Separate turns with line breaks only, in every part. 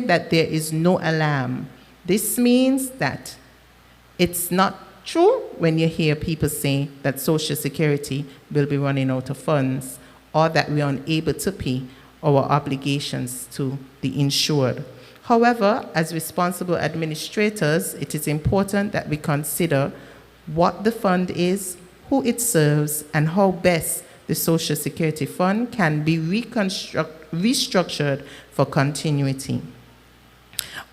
that there is no alarm. This means that it's not true when you hear people say that Social Security will be running out of funds or that we are unable to pay our obligations to the insured. However, as responsible administrators, it is important that we consider what the fund is, who it serves, and how best the Social Security Fund can be restructured for continuity.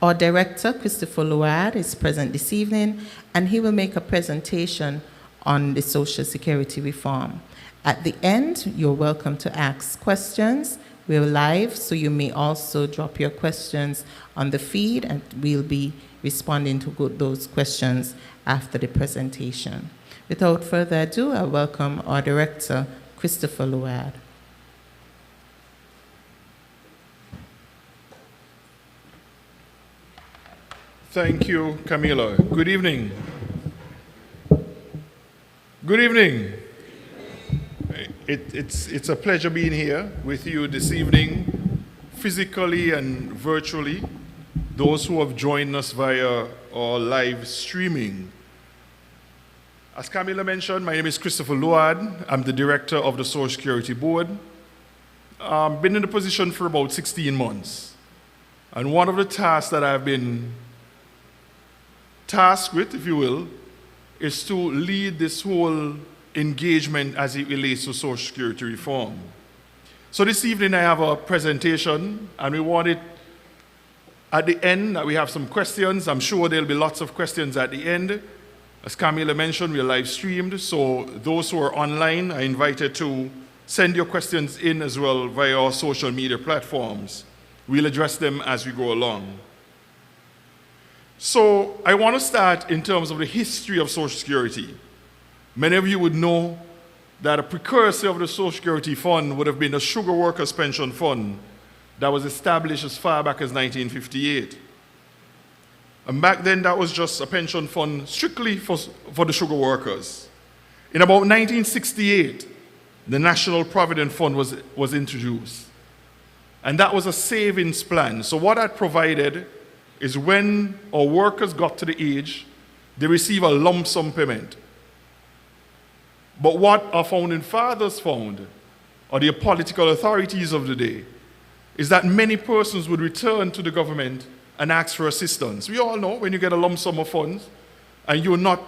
Our director, Christopher Luard, is present this evening, and he will make a presentation on the Social Security reform. At the end, you're welcome to ask questions. We're live, so you may also drop your questions on the feed, and we'll be responding to those questions after the presentation. Without further ado, I welcome our director, Christopher Luard.
Thank you, Camila. Good evening. Good evening. It's a pleasure being here with you this evening, physically and virtually. Those who have joined us via our live streaming. As Camila mentioned, my name is Christopher Luard. I'm the director of the Social Security Board. Been in the position for about 16 months. And one of the tasks that I've been tasked with, if you will, is to lead this whole engagement as it relates to Social Security reform. So this evening I have a presentation, and we want it at the end that we have some questions. I'm sure there'll be lots of questions at the end. As Camila mentioned, we're live streamed, so those who are online are invited to send your questions in as well via our social media platforms. We'll address them as we go along. So I want to start in terms of the history of Social Security. Many of you would know that a precursor of the Social Security Fund would have been the Sugar Workers Pension Fund that was established as far back as 1958. And back then, that was just a pension fund strictly for the sugar workers. In about 1968, the National Provident Fund was introduced. And that was a savings plan. So what that provided is when our workers got to the age, they receive a lump sum payment. But what our founding fathers found, or the political authorities of the day, is that many persons would return to the government and ask for assistance. We all know when you get a lump sum of funds and you're not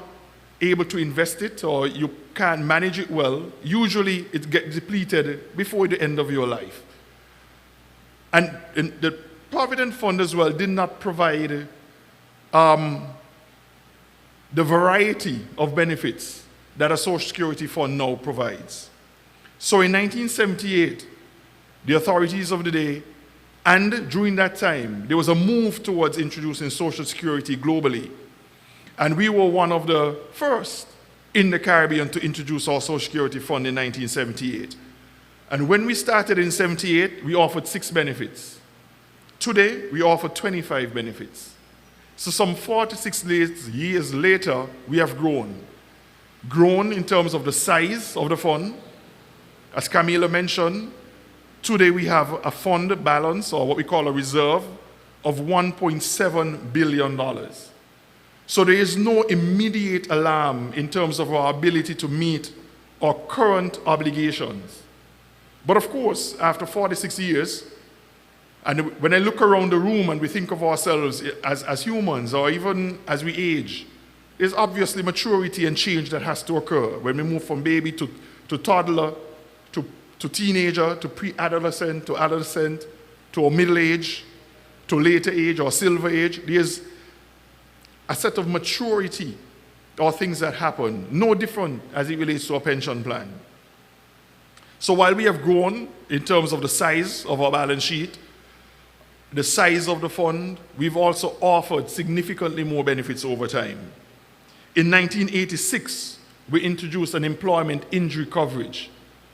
able to invest it or you can't manage it well, usually it gets depleted before the end of your life. And the Provident Fund as well did not provide the variety of benefits that a Social Security Fund now provides. So in 1978, the authorities of the day, and during that time, there was a move towards introducing Social Security globally. And we were one of the first in the Caribbean to introduce our Social Security Fund in 1978. And when we started in 78, we offered 6 benefits. Today, we offer 25 benefits. So some 46 years later, we have grown. Grown in terms of the size of the fund. As Camila mentioned, today we have a fund balance, or what we call a reserve, of $1.7 billion. So there is no immediate alarm in terms of our ability to meet our current obligations. But of course, after 46 years, and when I look around the room and we think of ourselves as humans, or even as we age, there's obviously maturity and change that has to occur when we move from baby to toddler, to teenager, to pre-adolescent, to adolescent, to a middle age, to later age or silver age. There's a set of maturity or things that happen, no different as it relates to a pension plan. So while we have grown in terms of the size of our balance sheet, the size of the fund, we've also offered significantly more benefits over time. In 1986, we introduced an employment injury coverage.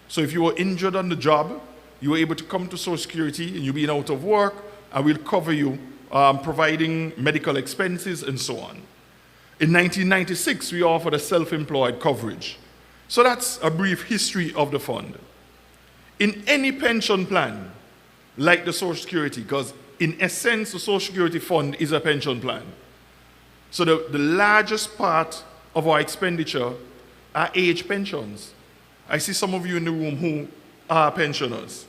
So if you were injured on the job, you were able to come to Social Security and you've been out of work, and we'll cover you, providing medical expenses and so on. In 1996, we offered a self-employed coverage. So that's a brief history of the fund. In any pension plan, like the Social Security, because in essence, the Social Security Fund is a pension plan. So the largest part of our expenditure are age pensions. I see some of you in the room who are pensioners.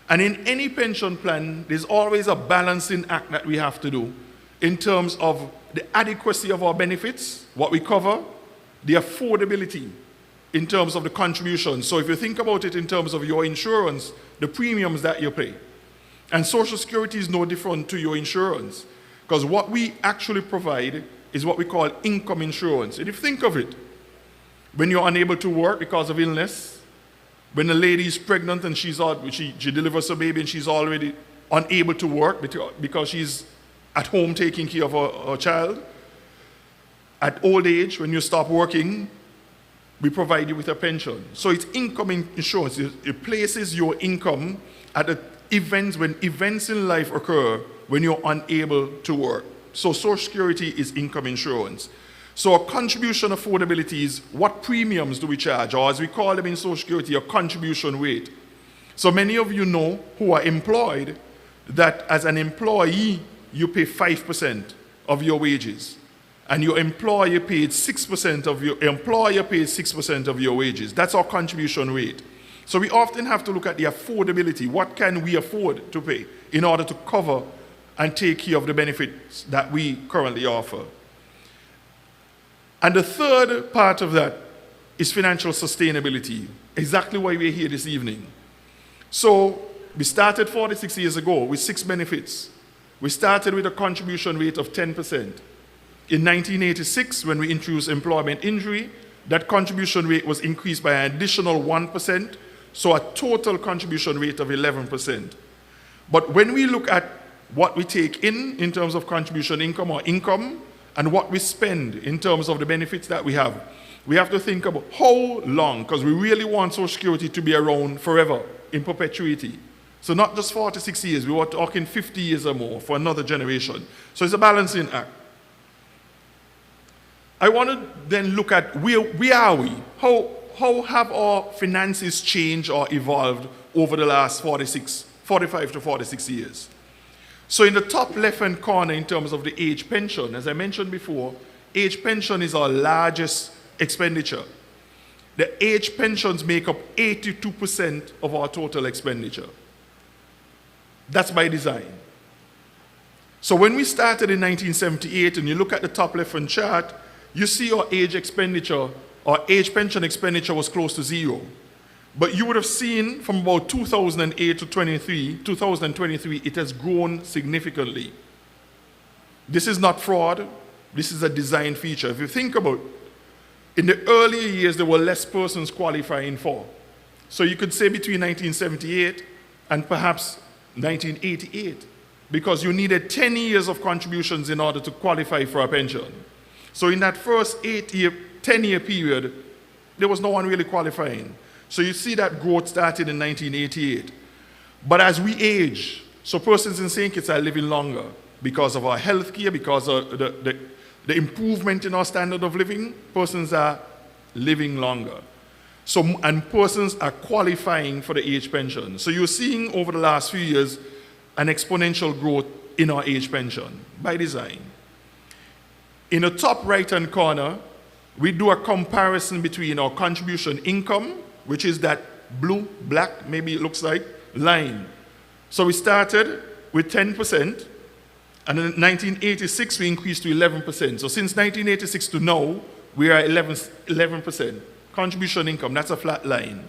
And in any pension plan, there's always a balancing act that we have to do in terms of the adequacy of our benefits, what we cover, the affordability in terms of the contribution. So if you think about it in terms of your insurance, the premiums that you pay. And Social Security is no different to your insurance, because what we actually provide is what we call income insurance. And if you think of it, when you're unable to work because of illness, when a lady is pregnant and she delivers a baby and she's already unable to work because she's at home taking care of her child, at old age, when you stop working, we provide you with a pension. So it's income insurance. It places your income at the events, when events in life occur when you're unable to work. So Social Security is income insurance. So a contribution affordability is what premiums do we charge, or as we call them in Social Security, a contribution rate. So many of you know who are employed that as an employee, you pay 5% of your wages. And your employer paid 6% of your wages. That's our contribution rate. So we often have to look at the affordability. What can we afford to pay in order to cover and take care of the benefits that we currently offer? And the third part of that is financial sustainability, exactly why we're here this evening. So we started 46 years ago with 6 benefits. We started with a contribution rate of 10%. In 1986, when we introduced employment injury, that contribution rate was increased by an additional 1%, so a total contribution rate of 11%. But when we look at what we take in terms of contribution income or income, and what we spend in terms of the benefits that we have to think about how long, because we really want Social Security to be around forever, in perpetuity. So not just 46 years, we were talking 50 years or more for another generation. So it's a balancing act. I want to then look at where are we? How have our finances changed or evolved over the last 45 to 46 years? So in the top left-hand corner in terms of the age pension, as I mentioned before, age pension is our largest expenditure. The age pensions make up 82% of our total expenditure. That's by design. So when we started in 1978, and you look at the top left-hand chart, you see our age expenditure, our age pension expenditure was close to zero. But you would have seen from about 2008 to 2023, it has grown significantly. This is not fraud. This is a design feature. If you think about it, in the earlier years, there were less persons qualifying for. So you could say between 1978 and perhaps 1988, because you needed 10 years of contributions in order to qualify for a pension. So in that first 10-year period, there was no one really qualifying. So you see that growth started in 1988. But as we age, so persons in St. Kitts are living longer because of our health care, because of the improvement in our standard of living, persons are living longer. So, and persons are qualifying for the age pension. So you're seeing over the last few years an exponential growth in our age pension by design. In the top right-hand corner, we do a comparison between our contribution income, which is that blue, black, maybe it looks like, line. So we started with 10%, and in 1986 we increased to 11%. So since 1986 to now, we are 11%. Contribution income, that's a flat line.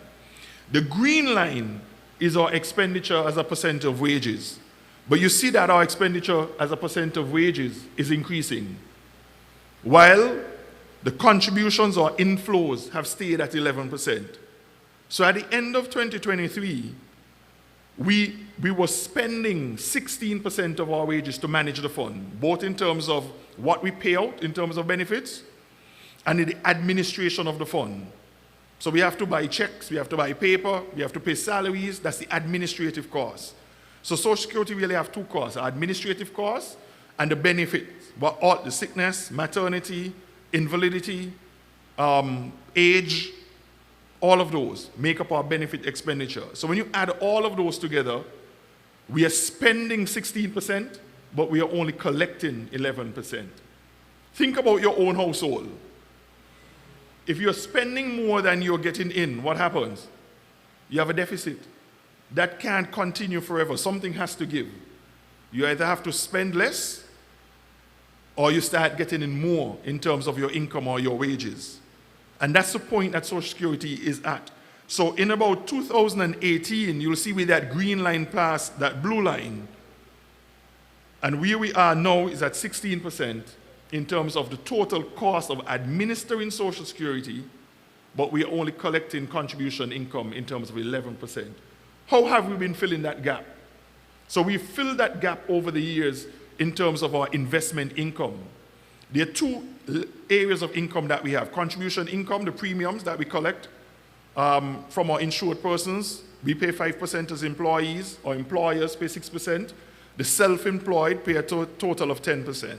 The green line is our expenditure as a percent of wages. But you see that our expenditure as a percent of wages is increasing, while the contributions or inflows have stayed at 11%. So at the end of 2023, we were spending 16% of our wages to manage the fund, both in terms of what we pay out in terms of benefits and in the administration of the fund. So we have to buy checks, we have to buy paper, we have to pay salaries. That's the administrative cost. So Social Security really have two costs, administrative costs and the benefits, but all the sickness, maternity, invalidity, age, all of those make up our benefit expenditure. So when you add all of those together, We are spending 16%, but we are only collecting 11%. Think about your own household. If you're spending more than you're getting in, what happens? You have a deficit. That can't continue forever. Something has to give. You either have to spend less or you start getting in more in terms of your income or your wages. And that's the point that Social Security is at. So in about 2018, you'll see where that green line passed that blue line. And where we are now is at 16% in terms of the total cost of administering Social Security, but we are only collecting contribution income in terms of 11%. How have we been filling that gap? So we've filled that gap over the years in terms of our investment income. There are two areas of income that we have. Contribution income, the premiums that we collect from our insured persons. We pay 5% as employees, or employers pay 6%. The self-employed pay a total of 10%.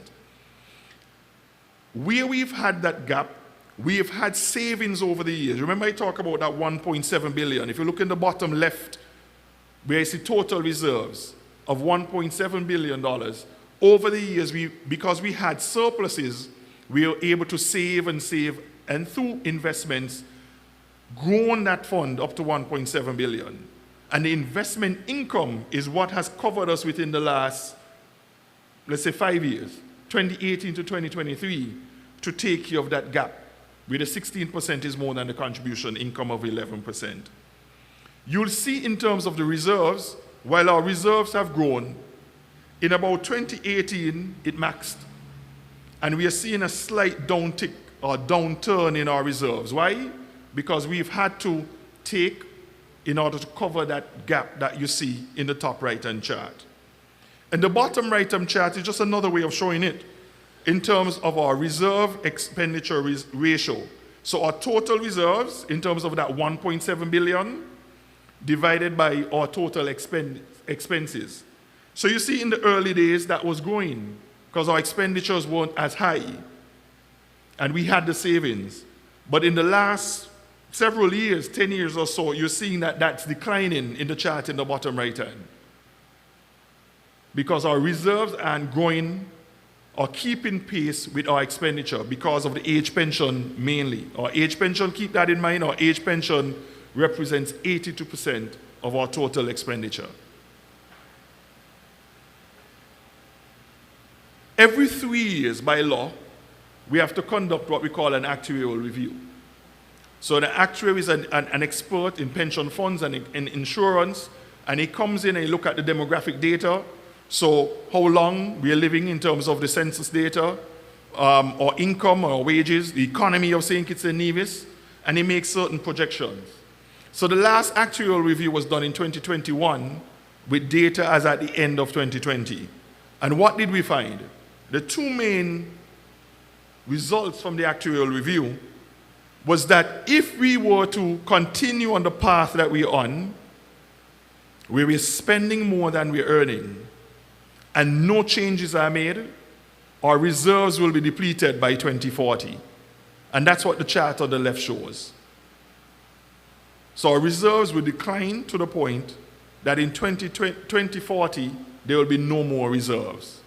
Where we've had that gap, we have had savings over the years. Remember I talked about that 1.7 billion. If you look in the bottom left, where you see total reserves of $1.7 billion, over the years, because we had surpluses, we were able to save, and through investments, grown that fund up to 1.7 billion. And the investment income is what has covered us within the last, let's say, 5 years, 2018 to 2023, to take care of that gap, where the 16% is more than the contribution income of 11%. You'll see in terms of the reserves, while our reserves have grown, in about 2018, it maxed. And we are seeing a slight downtick or downturn in our reserves. Why? Because we've had to take in order to cover that gap that you see in the top right-hand chart. And the bottom right-hand chart is just another way of showing it in terms of our reserve expenditure ratio. So our total reserves, in terms of that 1.7 billion, divided by our total expenses. So you see in the early days that was growing because our expenditures weren't as high and we had the savings. But in the last several years, 10 years or so, you're seeing that that's declining in the chart in the bottom right hand. Because our reserves aren't growing or keeping pace with our expenditure because of the age pension mainly. Our age pension, keep that in mind, our age pension represents 82% of our total expenditure. Every 3 years, by law, we have to conduct what we call an actuarial review. So the actuary is an expert in pension funds and in insurance, and he comes in and he looks at the demographic data. So how long we are living in terms of the census data, or income or wages, the economy of St. Kitts and Nevis, and he makes certain projections. So the last actuarial review was done in 2021 with data as at the end of 2020. And what did we find? The two main results from the actuarial review was that if we were to continue on the path that we're on, where we're spending more than we're earning, and no changes are made, our reserves will be depleted by 2040. And that's what the chart on the left shows. So our reserves will decline to the point that in 2040, there will be no more reserves.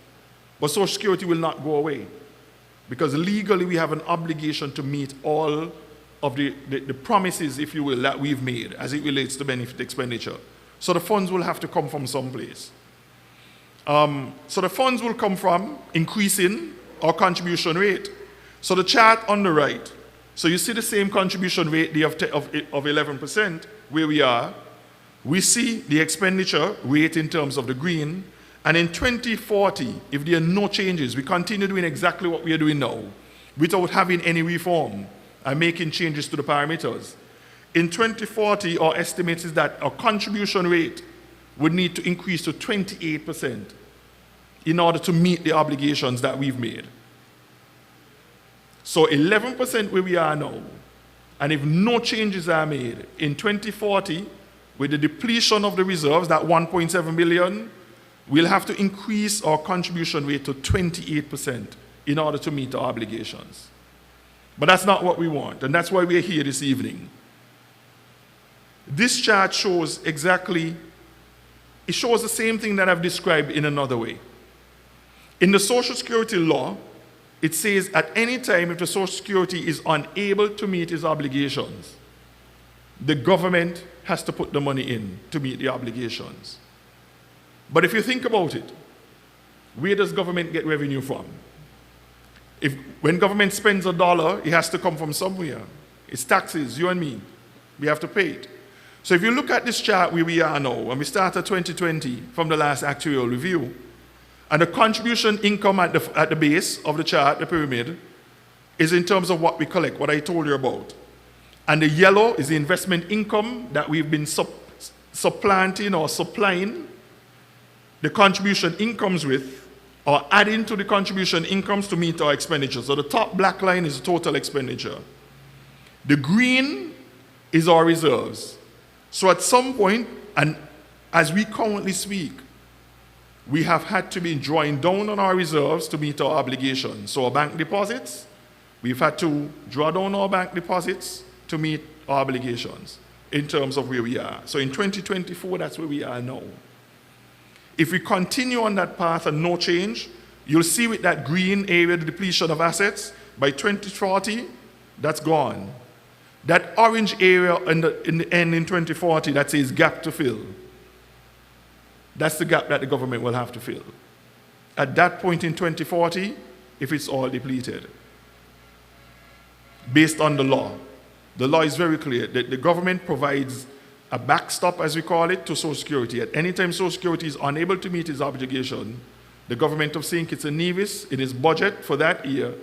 But Social Security will not go away, because legally we have an obligation to meet all of the promises, if you will, that we've made as it relates to benefit expenditure. So the funds will have to come from someplace. So the funds will come from increasing our contribution rate. So the chart on the right, so you see the same contribution rate of 11% where we are. We see the expenditure rate in terms of the green. And in 2040, if there are no changes, we continue doing exactly what we are doing now without having any reform and making changes to the parameters. In 2040, our estimate is that our contribution rate would need to increase to 28% in order to meet the obligations that we've made. So 11% where we are now, and if no changes are made, in 2040, with the depletion of the reserves, that 1.7 billion, we'll have to increase our contribution rate to 28% in order to meet our obligations. But that's not what we want, and that's why we're here this evening. This chart shows exactly it shows the same thing that I've described in another way. In the Social Security law, it says at any time if the Social Security is unable to meet its obligations, the government has to put the money in to meet the obligations. But if you think about it, where does government get revenue from? When government spends $1, it has to come from somewhere. It's taxes, you and me. We have to pay it. So if you look at this chart where we are now, and we start at 2020 from the last actuarial review, and the contribution income at the base of the chart, the pyramid, is in terms of what we collect, what I told you about. And the yellow is the investment income that we've been supplanting or supplying the contribution incomes with, or adding to the contribution incomes to meet our expenditures. So the top black line is the total expenditure. The green is our reserves. So at some point, and as we currently speak, we have had to be drawing down on our reserves to meet our obligations. So our bank deposits, we've had to draw down our bank deposits to meet our obligations in terms of where we are. So in 2024, that's where we are now. If we continue on that path and no change, you'll see with that green area, the depletion of assets, by 2040, that's gone. That orange area in the end in 2040, that says gap to fill. That's the gap that the government will have to fill. At that point in 2040, if it's all depleted. Based on the law. The law is very clear that the government provides a backstop, as we call it, to Social Security. At any time Social Security is unable to meet its obligation, the government of St. Kitts and Nevis, in its budget for that year,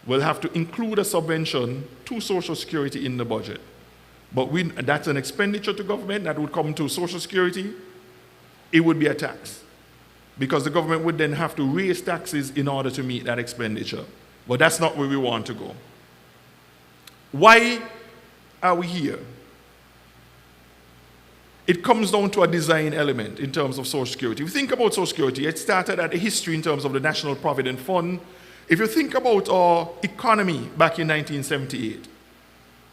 will have to include a subvention to Social Security in the budget. But that's an expenditure to government that would come to Social Security. It would be a tax, because the government would then have to raise taxes in order to meet that expenditure. But that's not where we want to go. Why are we here? It comes down to a design element in terms of Social Security. If you think about Social Security, it started at a history in terms of the National Provident Fund. If you think about our economy back in 1978,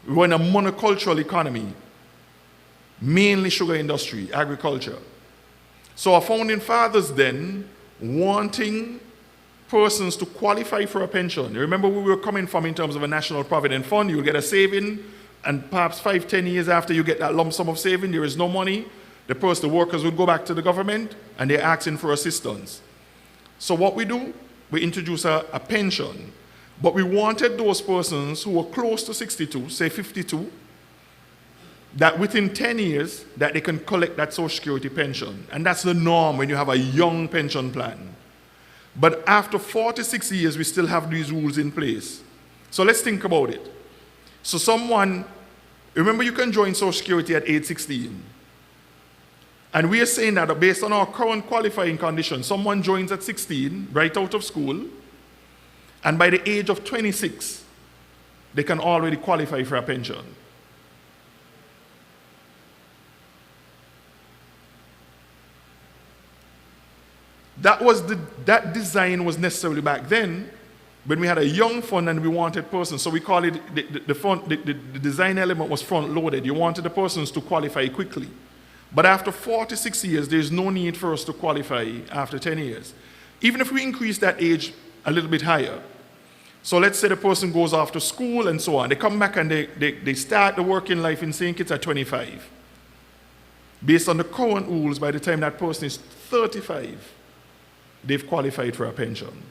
we were in a monocultural economy, mainly sugar industry, agriculture. So our founding fathers then, wanting persons to qualify for a pension. You remember where we were coming from in terms of a National Provident Fund. You will get a saving, and perhaps 5-10 years after you get that lump sum of saving, there is no money. The workers would go back to the government, and they're asking for assistance. So what we do, we introduce a pension. But we wanted those persons who were close to 62, say 52, that within 10 years, that they can collect that Social Security pension. And that's the norm when you have a young pension plan. But after 46 years, we still have these rules in place. So let's think about it. So remember you can join Social Security at age 16. And we are saying that based on our current qualifying conditions, someone joins at 16, right out of school, and by the age of 26, they can already qualify for a pension. That design was necessarily back then when we had a young fund and we wanted persons. So we call it the design element was front loaded. You wanted the persons to qualify quickly. But after 46 years, there's no need for us to qualify after 10 years. Even if we increase that age a little bit higher. So let's say the person goes off to school and so on. They come back and they start the working life in St. Kitts at 25. Based on the current rules, by the time that person is 35, they've qualified for a pension.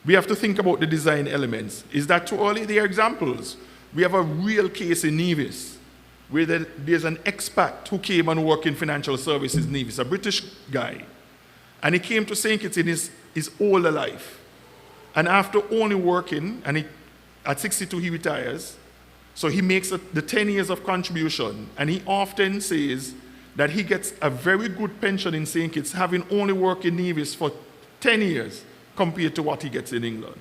We have to think about the design elements. Is that too early? There are examples. We have a real case in Nevis where there's an expat who came and worked in financial services in Nevis, a British guy. And he came to St. Kitts in his older life. And after only working, and at 62 he retires, so he makes the 10 years of contribution. And he often says that he gets a very good pension in St. Kitts, having only worked in Nevis for 10 years compared to what he gets in England.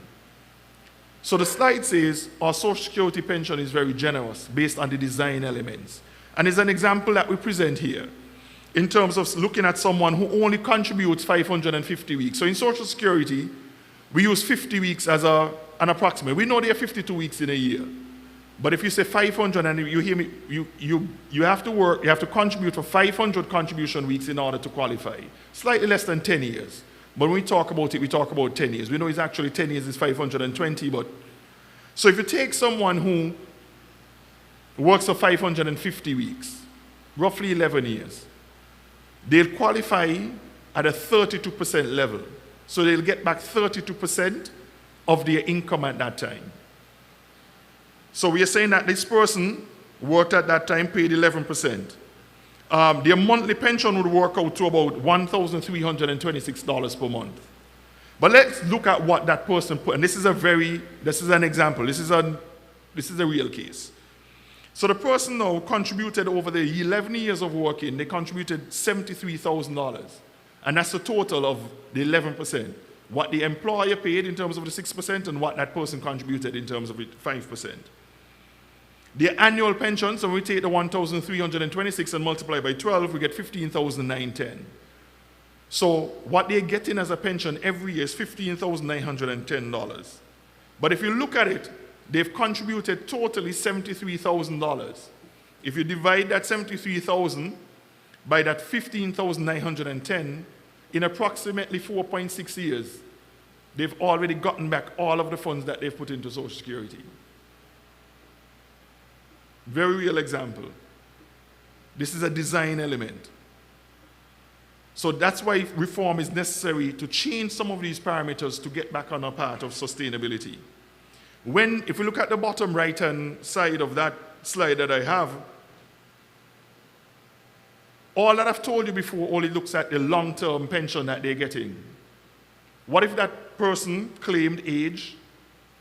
So the slide says our Social Security pension is very generous based on the design elements. And it's an example that we present here in terms of looking at someone who only contributes 550 weeks. So in Social Security, we use 50 weeks as an approximate. We know there are 52 weeks in a year. But if you say 500 and you hear me, you have to work, you have to contribute for 500 contribution weeks in order to qualify. Slightly less than 10 years. But when we talk about it, we talk about 10 years. We know it's actually 10 years is 520, but so if you take someone who works for 550 weeks, roughly 11 years, they'll qualify at a 32% level. So they'll get back 32% of their income at that time. So we are saying that this person worked at that time, paid 11%. Their monthly pension would work out to about $1,326 per month. But let's look at what that person put, and this is an example, this is a real case. So the person now contributed over the 11 years of working, they contributed $73,000. And that's the total of the 11%. What the employer paid in terms of the 6% and what that person contributed in terms of the 5%. The annual pension, so we take the 1,326 and multiply by 12, we get 15,910. So what they're getting as a pension every year is $15,910. But if you look at it, they've contributed totally $73,000. If you divide that $73,000 by that $15,910, in approximately 4.6 years, they've already gotten back all of the funds that they've put into Social Security. Very real example. This is a design element. So that's why reform is necessary to change some of these parameters to get back on a path of sustainability. If we look at the bottom right-hand side of that slide that I have, all that I've told you before only looks at the long-term pension that they're getting. What if that person claimed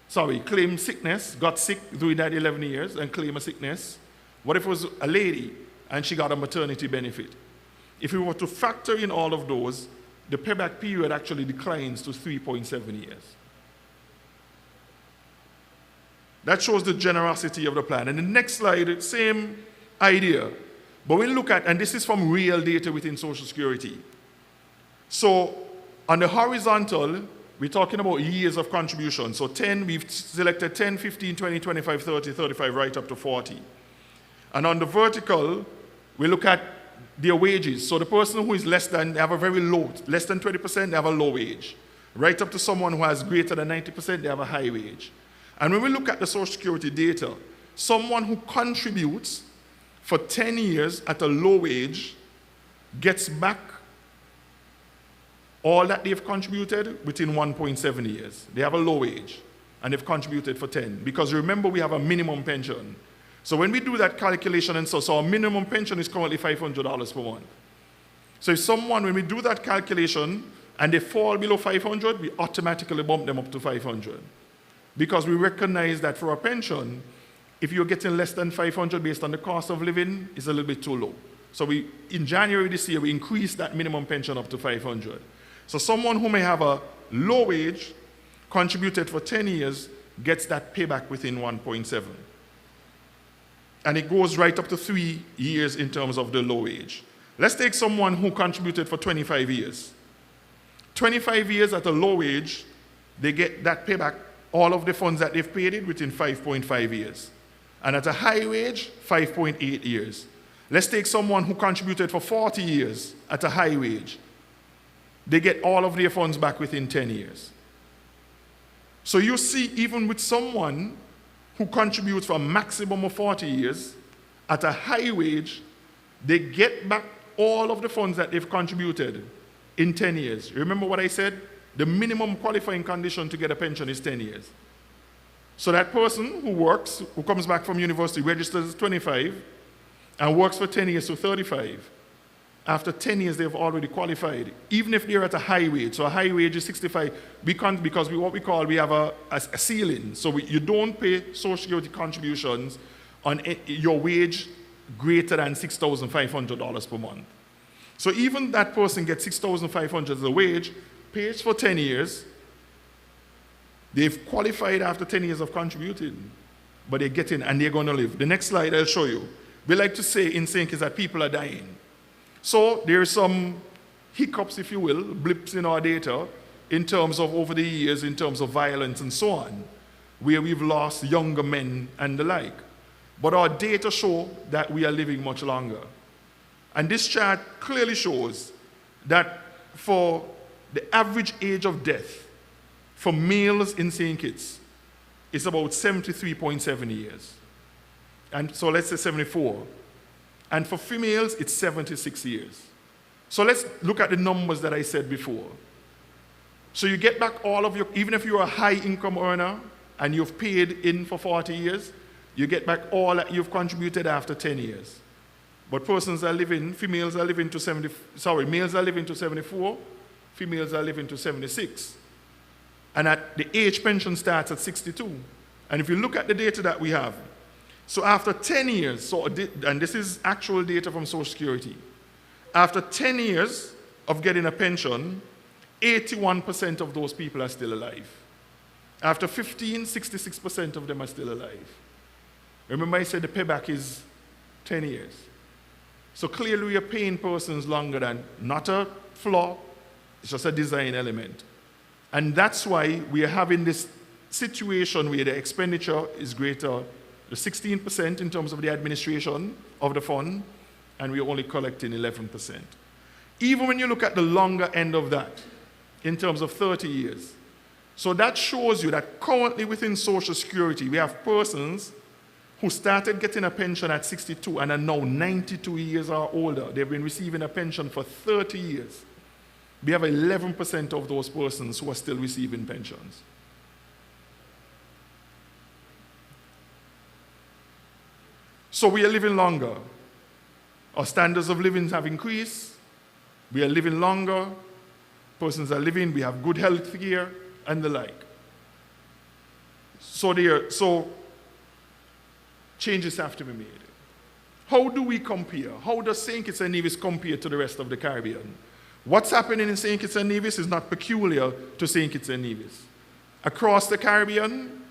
sickness, got sick during that 11 years and claimed a sickness? What if it was a lady and she got a maternity benefit? If we were to factor in all of those, the payback period actually declines to 3.7 years. That shows the generosity of the plan. And the next slide, same idea. But we look at, and this is from real data within Social Security. So on the horizontal, we're talking about years of contribution. So 10, we've selected 10, 15, 20, 25, 30, 35, right up to 40. And on the vertical, we look at their wages. So the person who is they have a very low, less than 20%, they have a low wage. Right up to someone who has greater than 90%, they have a high wage. And when we look at the Social Security data, someone who contributes for 10 years at a low wage gets back all that they've contributed within 1.7 years. They have a low wage, and they've contributed for 10. Because remember, we have a minimum pension. So when we do that calculation, and so our minimum pension is currently $500 per month. So if someone, when we do that calculation, and they fall below 500, we automatically bump them up to 500. Because we recognize that for a pension, if you're getting less than 500 based on the cost of living, it's a little bit too low. So in January this year, we increased that minimum pension up to 500. So someone who may have a low wage, contributed for 10 years, gets that payback within 1.7. And it goes right up to 3 years in terms of the low wage. Let's take someone who contributed for 25 years. 25 years at a low wage, they get that payback, all of the funds that they've paid in within 5.5 years. And at a high wage, 5.8 years. Let's take someone who contributed for 40 years at a high wage. They get all of their funds back within 10 years. So you see, even with someone who contributes for a maximum of 40 years, at a high wage, they get back all of the funds that they've contributed in 10 years. Remember what I said? The minimum qualifying condition to get a pension is 10 years. So that person who works, who comes back from university, registers at 25, and works for 10 years to 35, after 10 years they've already qualified, even if they're at a high wage. So a high wage is 65, because we have a ceiling. So you don't pay Social Security contributions on your wage greater than $6,500 per month. So even that person gets $6,500 as a wage, pays for 10 years, they've qualified after 10 years of contributing, but they're getting, and they're going to live. The next slide I'll show you. We like to say in sync is that people are dying. So there are some hiccups, if you will, blips in our data in terms of over the years, in terms of violence and so on, where we've lost younger men and the like. but our data show that we are living much longer. And this chart clearly shows that for the average age of death for males in St. Kitts is about 73.7 years. And so let's say 74. And for females, it's 76 years. So let's look at the numbers that I said before. So you get back all of your, even if you're a high income earner and you've paid in for 40 years, you get back all that you've contributed after 10 years. But males are living to 74, females are living to 76. And the age pension starts at 62. And if you look at the data that we have, so after 10 years, and this is actual data from Social Security, after 10 years of getting a pension, 81% of those people are still alive. After 15, 66% of them are still alive. Remember I said the payback is 10 years. So clearly we are paying persons longer than, not a flaw, it's just a design element. And that's why we are having this situation where the expenditure is greater, the 16% in terms of the administration of the fund, and we're only collecting 11%. Even when you look at the longer end of that, in terms of 30 years, so that shows you that currently within Social Security, we have persons who started getting a pension at 62 and are now 92 years or older. They've been receiving a pension for 30 years. We have 11% of those persons who are still receiving pensions. So we are living longer. Our standards of living have increased. We are living longer. Persons are living. We have good health care and the like. So changes have to be made. How do we compare? How does St. Kitts and Nevis compare to the rest of the Caribbean? What's happening in St. Kitts and Nevis is not peculiar to St. Kitts and Nevis. Across the Caribbean,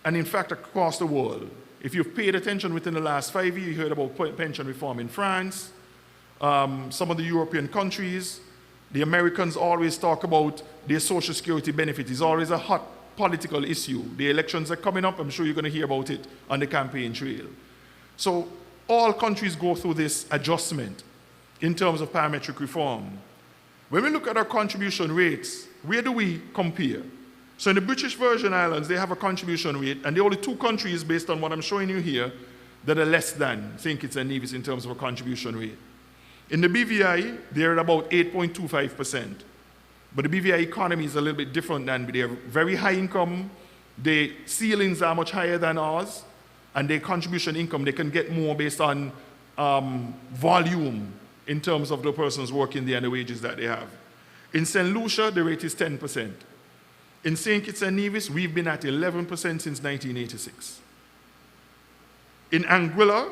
and in fact across the world, if you've paid attention within the last 5 years, you heard about pension reform in France, some of the European countries. The Americans always talk about their Social Security benefit. It's always a hot political issue. The elections are coming up. I'm sure you're going to hear about it on the campaign trail. So all countries go through this adjustment in terms of parametric reform. When we look at our contribution rates, where do we compare? So in the British Virgin Islands, they have a contribution rate, and there are only two countries, based on what I'm showing you here, that are less than St. Kitts and Nevis in terms of a contribution rate. In the BVI, they're at about 8.25%. But the BVI economy is a little bit different than they're very high income. The ceilings are much higher than ours, and their contribution income, they can get more based on volume in terms of the persons working there and the wages that they have. In St. Lucia, the rate is 10%. In St. Kitts and Nevis, we've been at 11% since 1986. In Anguilla,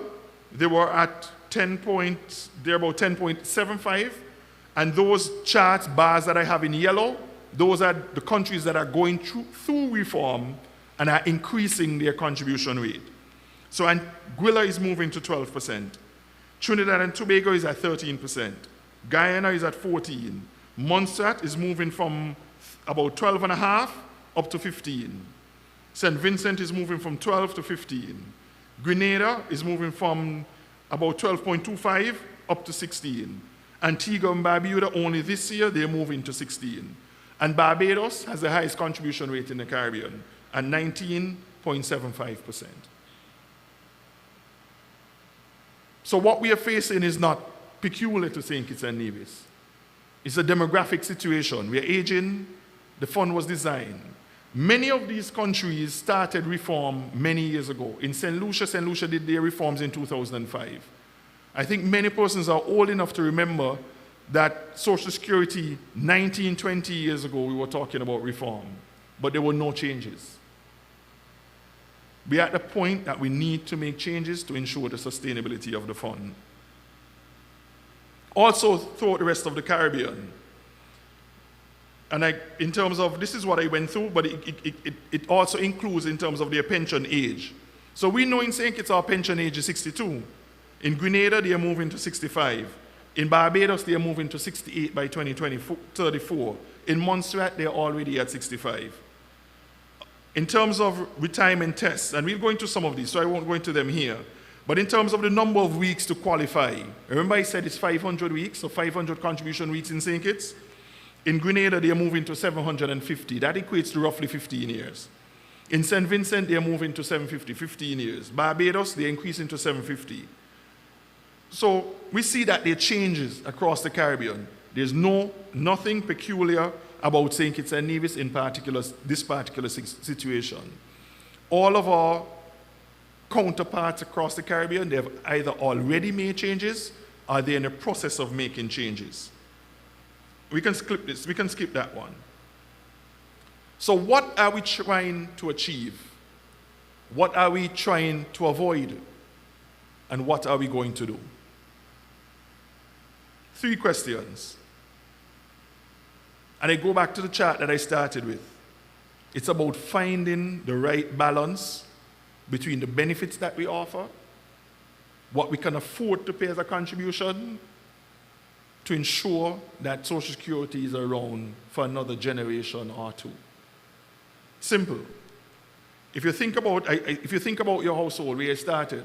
they were at they're about 10.75, and those charts, bars that I have in yellow, those are the countries that are going through reform and are increasing their contribution rate. So Anguilla is moving to 12%. Trinidad and Tobago is at 13%. Guyana is at 14%. Montserrat is moving from about 12.5 up to 15. St. Vincent is moving from 12 to 15. Grenada is moving from about 12.25 up to 16. Antigua and Barbuda, only this year, they're moving to 16. And Barbados has the highest contribution rate in the Caribbean at 19.75%. So what we are facing is not peculiar to St. Kitts and Nevis. It's a demographic situation. We are aging. The fund was designed. Many of these countries started reform many years ago. In St. Lucia did their reforms in 2005. I think many persons are old enough to remember that Social Security 19, 20 years ago we were talking about reform, but there were no changes. We are at the point that we need to make changes to ensure the sustainability of the fund. Also throughout the rest of the Caribbean, and in terms of, this is what I went through, but it also includes in terms of their pension age. So we know in St. Kitts our pension age is 62. In Grenada, they are moving to 65. In Barbados, they are moving to 68 by 2034. In Montserrat, they are already at 65. in terms of retirement tests, and we'll go into some of these, so I won't go into them here, but in terms of the number of weeks to qualify, remember I said it's 500 weeks, so 500 contribution weeks in St. Kitts? In Grenada, they are moving to 750. That equates to roughly 15 years. In St. Vincent, they are moving to 750, 15 years. Barbados, they're increasing to 750. So we see that there are changes across the Caribbean. There's nothing peculiar about St. Kitts and Nevis in this particular situation. All of our counterparts across the Caribbean, they have either already made changes or they're in the process of making changes. We can skip this. We can skip that one. So what are we trying to achieve? What are we trying to avoid? And what are we going to do? 3 questions. And I go back to the chart that I started with. It's about finding the right balance between the benefits that we offer, what we can afford to pay as a contribution, to ensure that Social Security is around for another generation or 2. Simple. If you think about your household, where you started,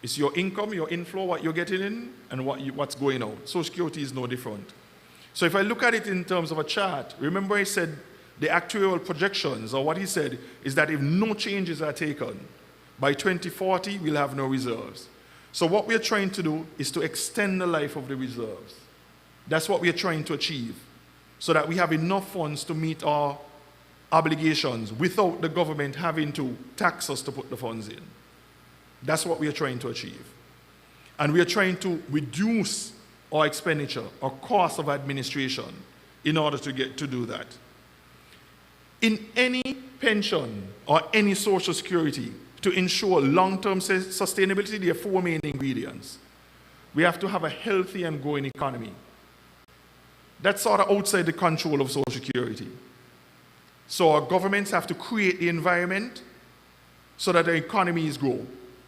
it's your income, your inflow, what you're getting in, and what's going out. Social Security is no different. So if I look at it in terms of a chart, remember I said the actuarial projections, or what he said, is that if no changes are taken, by 2040, we'll have no reserves. So what we're trying to do is to extend the life of the reserves. That's what we're trying to achieve, so that we have enough funds to meet our obligations without the government having to tax us to put the funds in. That's what we are trying to achieve. And we are trying to reduce our expenditure, our cost of administration, in order to do that. In any pension or any social security, to ensure long-term sustainability, there are 4 main ingredients. We have to have a healthy and growing economy. That's sort of outside the control of Social Security. So our governments have to create the environment so that the economies grow.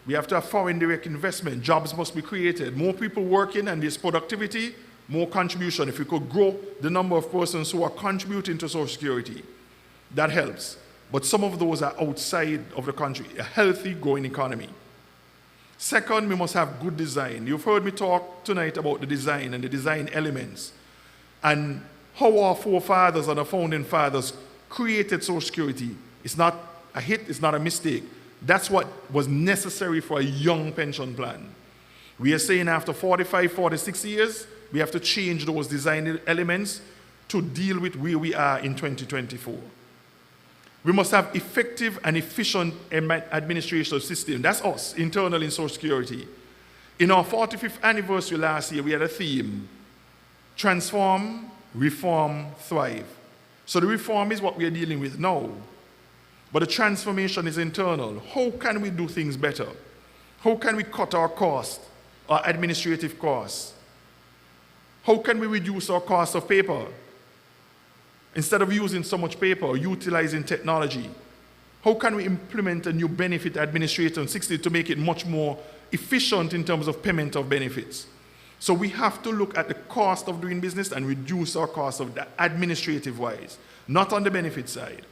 We have to have foreign direct investment. Jobs must be created. More people working, and there's productivity, more contribution. If we could grow the number of persons who are contributing to Social Security, that helps. But some of those are outside of the country. A healthy, growing economy. Second, we must have good design. You've heard me talk tonight about the design and the design elements, and how our forefathers and our founding fathers created Social Security. It's not a hit, it's not a mistake. That's what was necessary for a young pension plan. We are saying after 45, 46 years, we have to change those design elements to deal with where we are in 2024. We must have effective and efficient administration system. That's us, internal in Social Security. In our 45th anniversary last year, we had a theme: transform, reform, thrive. So the reform is what we are dealing with now. But the transformation is internal. How can we do things better? How can we cut our costs, our administrative costs? How can we reduce our cost of paper? Instead of using so much paper, utilizing technology. How can we implement a new benefit administration system to make it much more efficient in terms of payment of benefits? So we have to look at the cost of doing business and reduce our cost of the administrative-wise, not on the benefit side.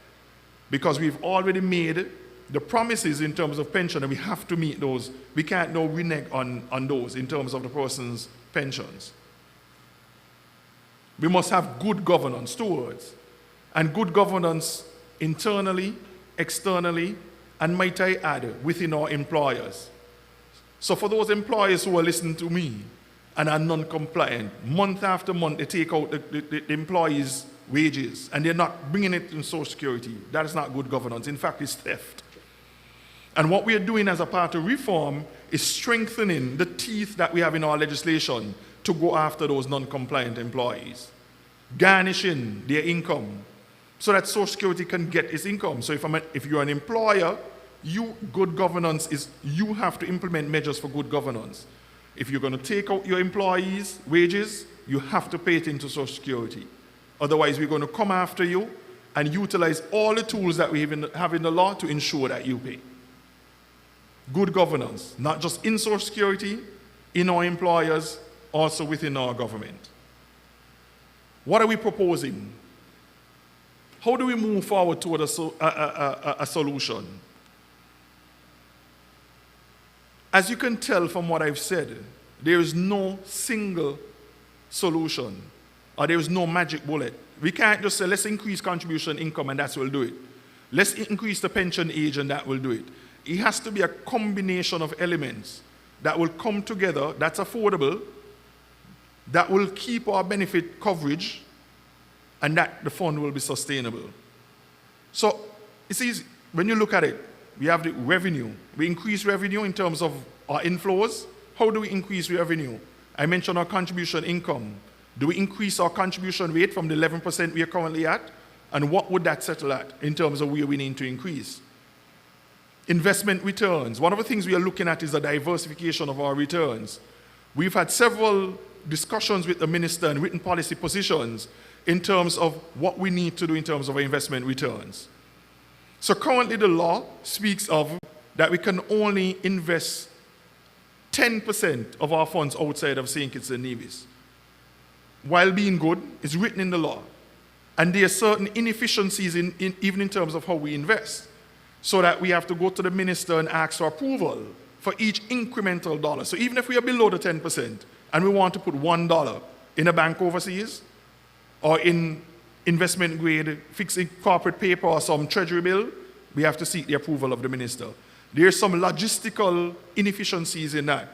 Because we've already made the promises in terms of pension, and we have to meet those. We can't now renege on those in terms of the person's pensions. We must have good governance towards, and good governance internally, externally, and might I add, within our employers. So for those employers who are listening to me and are non-compliant, month after month they take out the employees' wages and they're not bringing it in Social Security. That is not good governance. In fact, it's theft. And what we are doing as a part of reform is strengthening the teeth that we have in our legislation to go after those non-compliant employees, garnishing their income so that Social Security can get its income. So if you're an employer, good governance is you have to implement measures for good governance. If you're going to take out your employees' wages, you have to pay it into Social Security. Otherwise, we're going to come after you and utilize all the tools that we have in the law to ensure that you pay. Good governance, not just in Social Security, in our employers, also within our government. What are we proposing? How do we move forward toward a solution? As you can tell from what I've said, there is no single solution, or there is no magic bullet. We can't just say, let's increase contribution income and that will do it. Let's increase the pension age and that will do it. It has to be a combination of elements that will come together, that's affordable, that will keep our benefit coverage, and that the fund will be sustainable. So it's easy. When you look at it, we have the revenue. We increase revenue in terms of our inflows. How do we increase revenue? I mentioned our contribution income. Do we increase our contribution rate from the 11% we are currently at? And what would that settle at in terms of where we need to increase? Investment returns. One of the things we are looking at is the diversification of our returns. We've had several discussions with the minister and written policy positions in terms of what we need to do in terms of our investment returns. So currently the law speaks of that we can only invest 10% of our funds outside of St. Kitts and Nevis. While being good, it's written in the law. And there are certain inefficiencies even in terms of how we invest, so that we have to go to the minister and ask for approval for each incremental dollar. So even if we are below the 10% and we want to put $1 in a bank overseas or in investment grade fixed corporate paper or some treasury bill, we have to seek the approval of the minister. There are some logistical inefficiencies in that.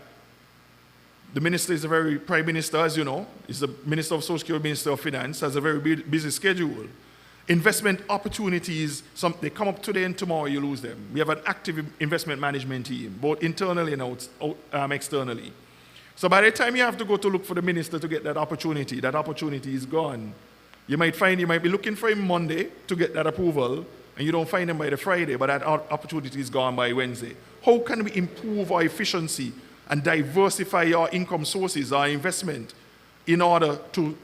The minister is a very prime minister, as you know. He's the minister of Social Security, minister of finance, has a very busy schedule. Investment opportunities, they come up today and tomorrow you lose them. We have an active investment management team, both internally and externally. So by the time you have to go to look for the minister to get that opportunity is gone. You might be looking for him Monday to get that approval, and you don't find him by the Friday, but that opportunity is gone by Wednesday. How can we improve our efficiency and diversify our income sources, our investment, in order to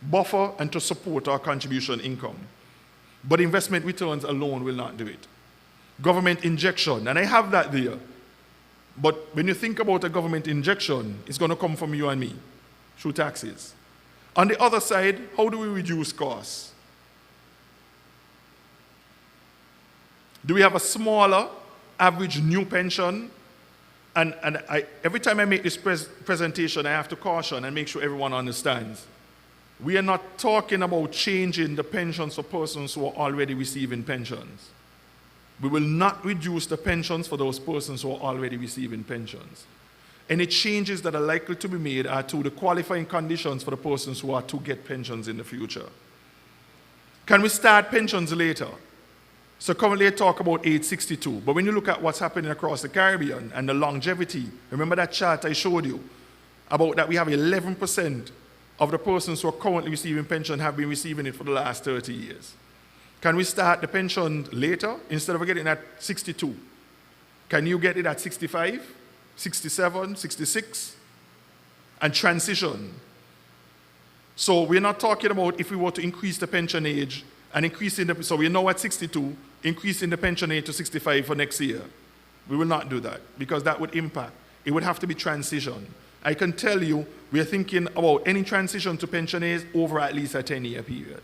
buffer and to support our contribution income? But investment returns alone will not do it. Government injection, and I have that there. But when you think about a government injection, it's going to come from you and me through taxes. On the other side, how do we reduce costs? Do we have a smaller average new pension? And every time I make this presentation, I have to caution and make sure everyone understands. We are not talking about changing the pensions for persons who are already receiving pensions. We will not reduce the pensions for those persons who are already receiving pensions. Any changes that are likely to be made are to the qualifying conditions for the persons who are to get pensions in the future. Can we start pensions later? So currently I talk about age 62, but when you look at what's happening across the Caribbean and the longevity, remember that chart I showed you about that we have 11% of the persons who are currently receiving pension have been receiving it for the last 30 years. Can we start the pension later instead of getting it at 62? Can you get it at 65, 67, 66, and transition? So we're not talking about if we were to increase the pension age and increasing the, so we're now at 62, increasing the pension age to 65 for next year. We will not do that because that would impact. It would have to be transition. I can tell you we are thinking about any transition to pension age over at least a 10-year period.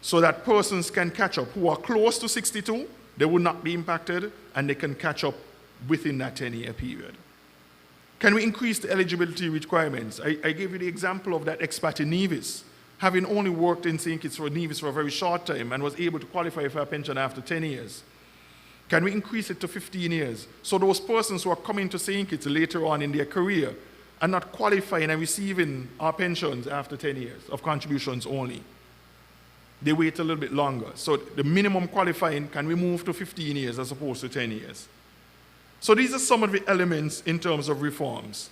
So that persons can catch up who are close to 62, they will not be impacted, and they can catch up within that 10-year period. Can we increase the eligibility requirements? I gave you the example of that expat in Nevis, having only worked in St. Kitts for Nevis for a very short time and was able to qualify for a pension after 10 years. Can we increase it to 15 years? So those persons who are coming to St. Kitts later on in their career are not qualifying and receiving our pensions after 10 years of contributions only. They wait a little bit longer. So the minimum qualifying, can we move to 15 years as opposed to 10 years? So these are some of the elements in terms of reforms.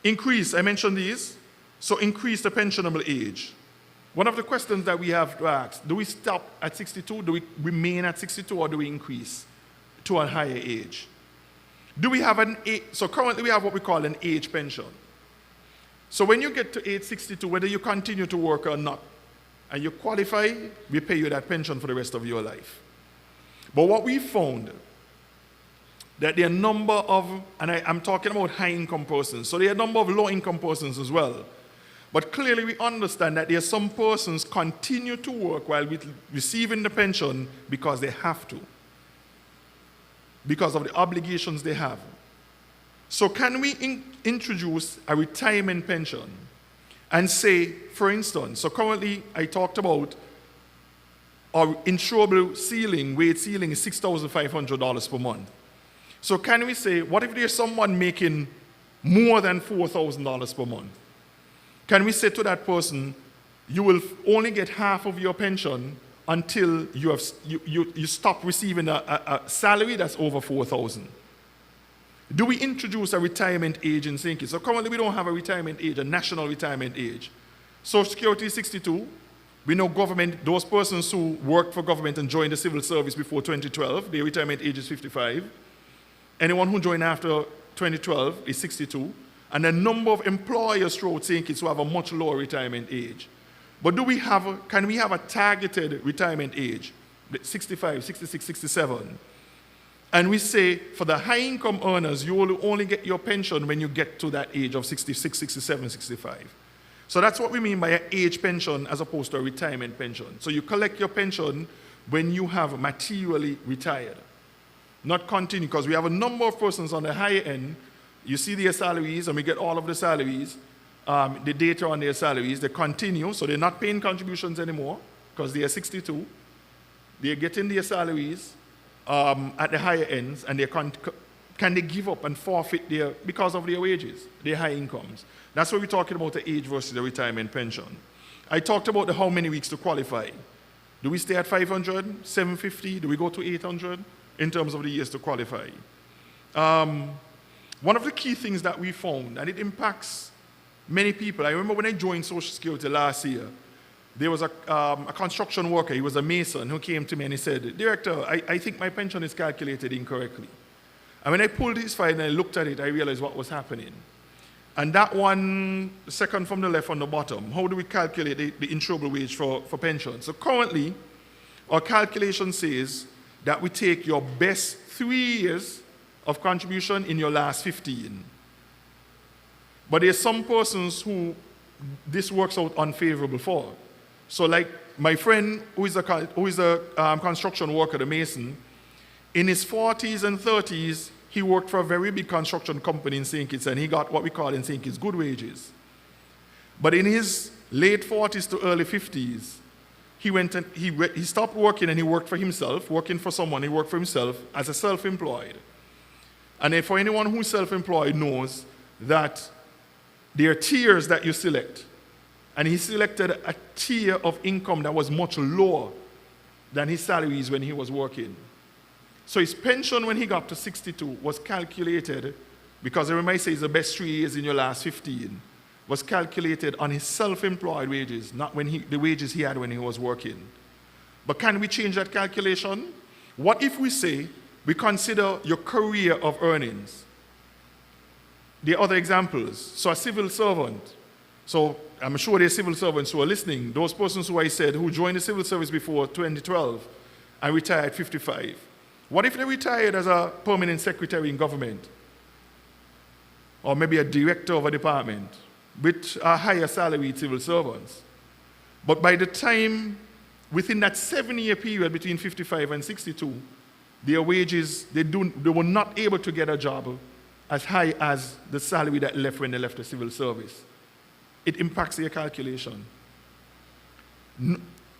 Increase, I mentioned these. So increase the pensionable age. One of the questions that we have to ask, do we stop at 62? Do we remain at 62 or do we increase to a higher age? Do we have an age? So currently we have what we call an age pension. So when you get to age 62, whether you continue to work or not, and you qualify, we pay you that pension for the rest of your life. But what we found, that there are a number of, and I'm talking about high-income persons, so there are a number of low-income persons as well. But clearly we understand that there are some persons continue to work while receiving the pension because they have to, because of the obligations they have. So can we introduce a retirement pension and say, for instance, so currently I talked about our insurable ceiling, wage ceiling is $6,500 per month. So can we say, what if there's someone making more than $4,000 per month? Can we say to that person, you will only get half of your pension until you stop receiving a salary that's over $4,000? Do we introduce a retirement age in St. Kitts? So currently we don't have a retirement age, a national retirement age. Social Security is 62. We know government, those persons who worked for government and joined the civil service before 2012, their retirement age is 55. Anyone who joined after 2012 is 62. And a number of employers throughout St. Kitts who have a much lower retirement age. But can we have a targeted retirement age, 65, 66, 67? And we say for the high income earners, you will only get your pension when you get to that age of 66, 67, 65. So that's what we mean by an age pension as opposed to a retirement pension. So you collect your pension when you have materially retired, not continue, because we have a number of persons on the higher end. You see their salaries, and we get all of the salaries, the data on their salaries. They continue, so they're not paying contributions anymore because they are 62. They're getting their salaries at the higher ends, and can they give up and forfeit because of their wages, their high incomes? That's what we're talking about, the age versus the retirement pension. I talked about the how many weeks to qualify. Do we stay at 500, 750? Do we go to 800 in terms of the years to qualify? One of the key things that we found, and it impacts many people. I remember when I joined Social Security last year, there was a construction worker, he was a mason, who came to me and he said, "Director, I think my pension is calculated incorrectly." And when I pulled his file and I looked at it, I realized what was happening. And that one, second from the left on the bottom, how do we calculate the insurable wage for pension? So currently, our calculation says that we take your best 3 years of contribution in your last 15. But there's some persons who this works out unfavorable for. So like my friend who is a construction worker, the mason, in his 40s and 30s, he worked for a very big construction company in St. Kitts, and he got what we call in St. Kitts good wages. But in his late 40s to early 50s, he stopped working and he worked for himself, working for someone, he worked for himself as a self-employed. And for anyone who's self-employed knows that there are tiers that you select. And he selected a tier of income that was much lower than his salaries when he was working. So his pension when he got to 62 was calculated, because I remember I say it's the best 3 years in your last 15, was calculated on his self-employed wages, not the wages he had when he was working. But can we change that calculation? What if we say we consider your career of earnings? There are other examples. So a civil servant. So I'm sure there are civil servants who are listening. Those persons who I said who joined the civil service before 2012 and retired at 55. What if they retired as a permanent secretary in government? Or maybe a director of a department with a higher salaried civil servants. But by the time, within that 7-year period between 55 and 62, their wages, they were not able to get a job as high as the salary that left when they left the civil service. It impacts their calculation.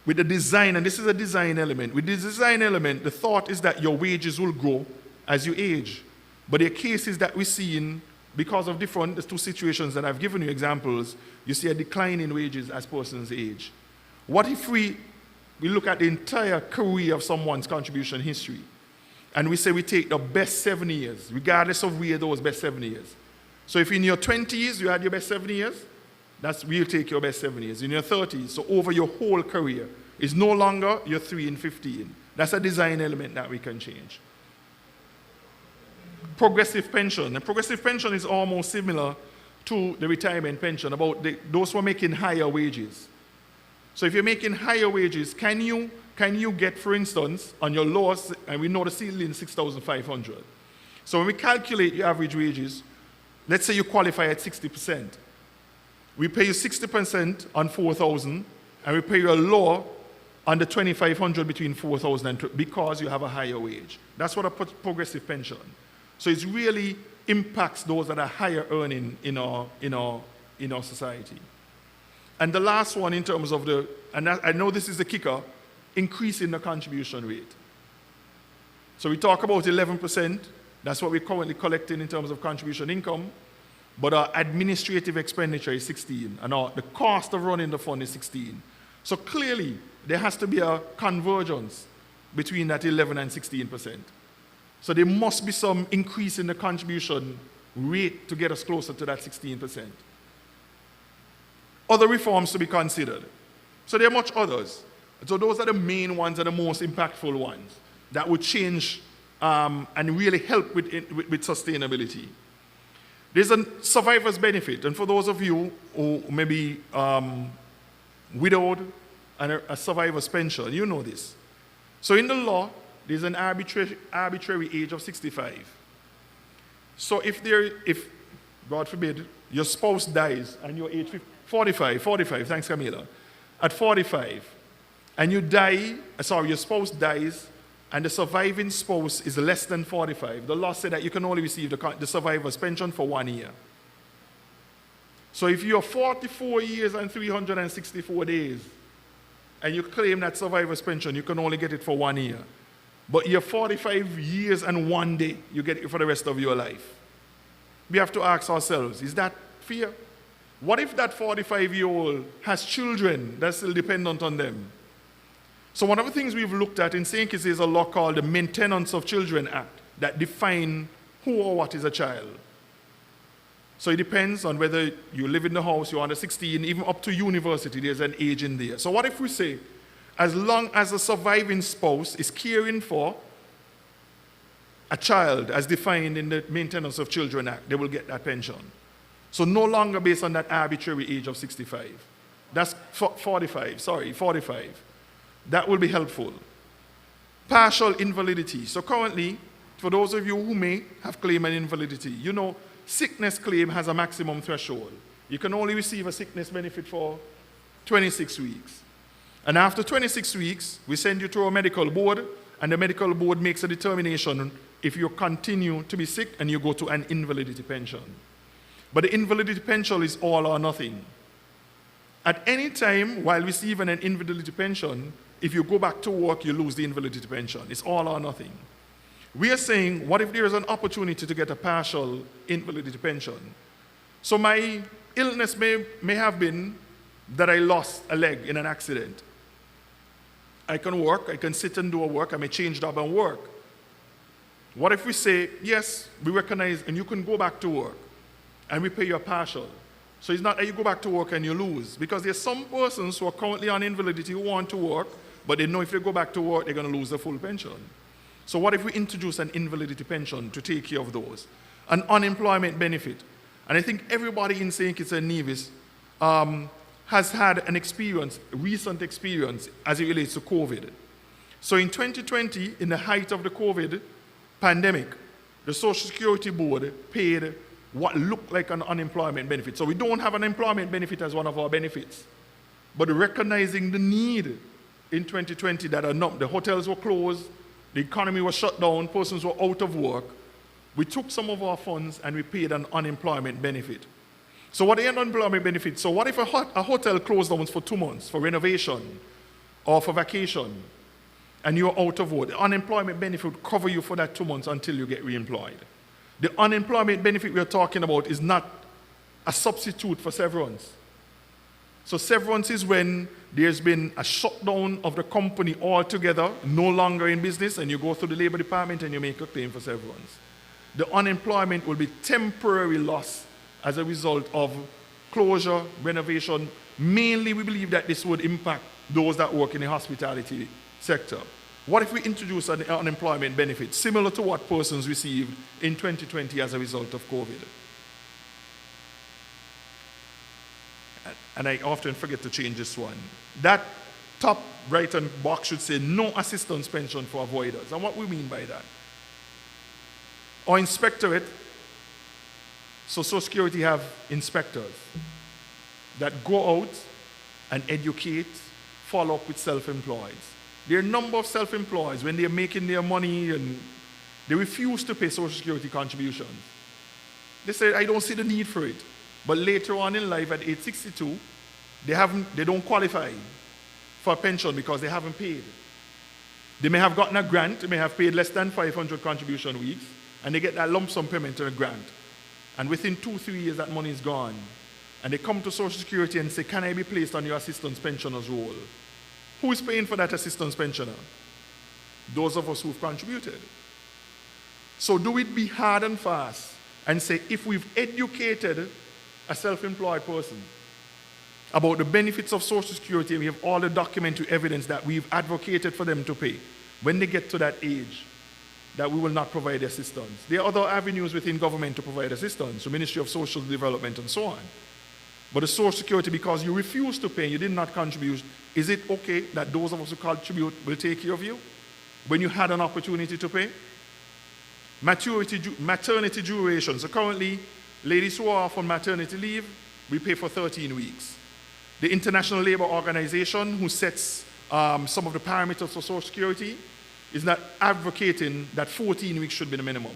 With the design, and this is a design element, with the design element, the thought is that your wages will grow as you age. But there are cases that we're seeing, because of the two situations that I've given you examples, you see a decline in wages as persons age. What if we look at the entire career of someone's contribution history, and we say we take the best 7 years, regardless of where those best 7 years. So if in your 20s you had your best 7 years, we'll take your best 7 years. In your 30s, so over your whole career, is no longer your 3 and 15. That's a design element that we can change. Progressive pension. And progressive pension is almost similar to the retirement pension, about those who are making higher wages. So if you're making higher wages, can you get, for instance, on your lowest, and we know the ceiling is 6,500. So when we calculate your average wages, let's say you qualify at 60%. we pay you 60% on 4,000, and we pay you a lower on the 2,500 between 4,000 and because you have a higher wage. That's what a progressive pension. So it really impacts those that are higher earning in our society. And the last one in terms of I know this is the kicker, increasing the contribution rate. So we talk about 11%, that's what we're currently collecting in terms of contribution income, but our administrative expenditure is 16, and the cost of running the fund is 16. So clearly, there has to be a convergence between that 11 and 16%. So there must be some increase in the contribution rate to get us closer to that 16%. Other reforms to be considered. So there are much others. So those are the main ones and the most impactful ones that would change and really help with sustainability. There's a survivor's benefit, and for those of you who may be widowed and a survivor's pension, you know this. So in the law, there's an arbitrary age of 65. So if God forbid, your spouse dies and you're age 45, thanks Camila, at 45, and your spouse dies and the surviving spouse is less than 45, the law said that you can only receive the survivor's pension for 1 year. So if you're 44 years and 364 days and you claim that survivor's pension, you can only get it for 1 year. But you're 45 years and 1 day, you get it for the rest of your life. We have to ask ourselves, is that fair? What if that 45-year-old has children that still dependent on them? So one of the things we've looked at in St. Kitts is a law called the Maintenance of Children Act that define who or what is a child. So it depends on whether you live in the house, you're under 16, even up to university, there's an age in there. So what if we say, as long as a surviving spouse is caring for a child as defined in the Maintenance of Children Act, they will get that pension. So no longer based on that arbitrary age of 65. That's 45. That will be helpful. Partial invalidity. So currently, for those of you who may have claimed an invalidity, you know, sickness claim has a maximum threshold. You can only receive a sickness benefit for 26 weeks. And after 26 weeks, we send you to a medical board, and the medical board makes a determination if you continue to be sick and you go to an invalidity pension. But the invalidity pension is all or nothing. At any time while receiving an invalidity pension, if you go back to work, you lose the invalidity pension. It's all or nothing. We are saying, what if there is an opportunity to get a partial invalidity pension? So my illness may have been that I lost a leg in an accident. I can work, I can sit and do a work, I may change job and work. What if we say, yes, we recognize, and you can go back to work, and we pay you a partial. So it's not that you go back to work and you lose, because there's some persons who are currently on invalidity who want to work, but they know if they go back to work, they're going to lose the full pension. So what if we introduce an invalidity pension to take care of those? An unemployment benefit. And I think everybody in St. Kitts and Nevis has had an experience, recent experience, as it relates to COVID. So in 2020, in the height of the COVID pandemic, the Social Security Board paid what looked like an unemployment benefit. So we don't have an employment benefit as one of our benefits. But recognizing the need in 2020 that the hotels were closed, the economy was shut down, persons were out of work, we took some of our funds and we paid an unemployment benefit. So what is an unemployment benefit? So what if a hotel closed down for 2 months for renovation or for vacation and you're out of work? The unemployment benefit would cover you for that 2 months until you get reemployed. The unemployment benefit we're talking about is not a substitute for severance. So severance is when there's been a shutdown of the company altogether, no longer in business, and you go through the labor department and you make a claim for severance. The unemployment will be temporary loss as a result of closure, renovation. Mainly we believe that this would impact those that work in the hospitality sector. What if we introduce an unemployment benefit similar to what persons received in 2020 as a result of COVID? And I often forget to change this one. That top right-hand box should say no assistance pension for avoiders. And what we mean by that? Our inspectorate, so Social Security have inspectors. that go out and educate, follow up with self-employed. There are a number of self-employed, when they're making their money, and they refuse to pay Social Security contributions. They say, I don't see the need for it. But later on in life, at age 62, they don't qualify for a pension because they haven't paid. They may have gotten a grant, they may have paid less than 500 contribution weeks, and they get that lump sum payment in a grant. And within 2-3 years, that money is gone. And they come to Social Security and say, can I be placed on your assistance pensioner's roll? Who is paying for that assistance pensioner? Those of us who've contributed. So do it be hard and fast and say, if we've educated a self-employed person about the benefits of Social Security, and we have all the documentary evidence that we've advocated for them to pay, when they get to that age, that we will not provide assistance. There are other avenues within government to provide assistance, the Ministry of Social Development and so on. But the Social Security, because you refuse to pay, you did not contribute, is it okay that those of us who contribute will take care of you when you had an opportunity to pay? Maternity duration. So currently, ladies who are off on maternity leave, we pay for 13 weeks. The International Labour Organization, who sets some of the parameters for Social Security, is not advocating that 14 weeks should be the minimum.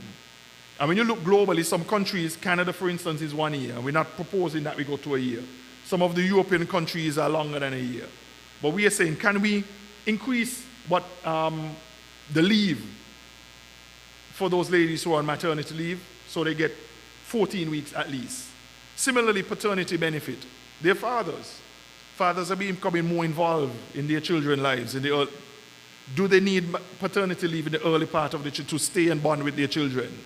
And when you look globally, some countries, Canada for instance, is 1 year. We're not proposing that we go to a year. Some of the European countries are longer than a year. But we are saying, can we increase what the leave for those ladies who are on maternity leave so they get 14 weeks at least? Similarly, paternity benefit. They're fathers. Fathers are becoming more involved in their children's lives. Do they need paternity leave in the early part of to stay and bond with their children?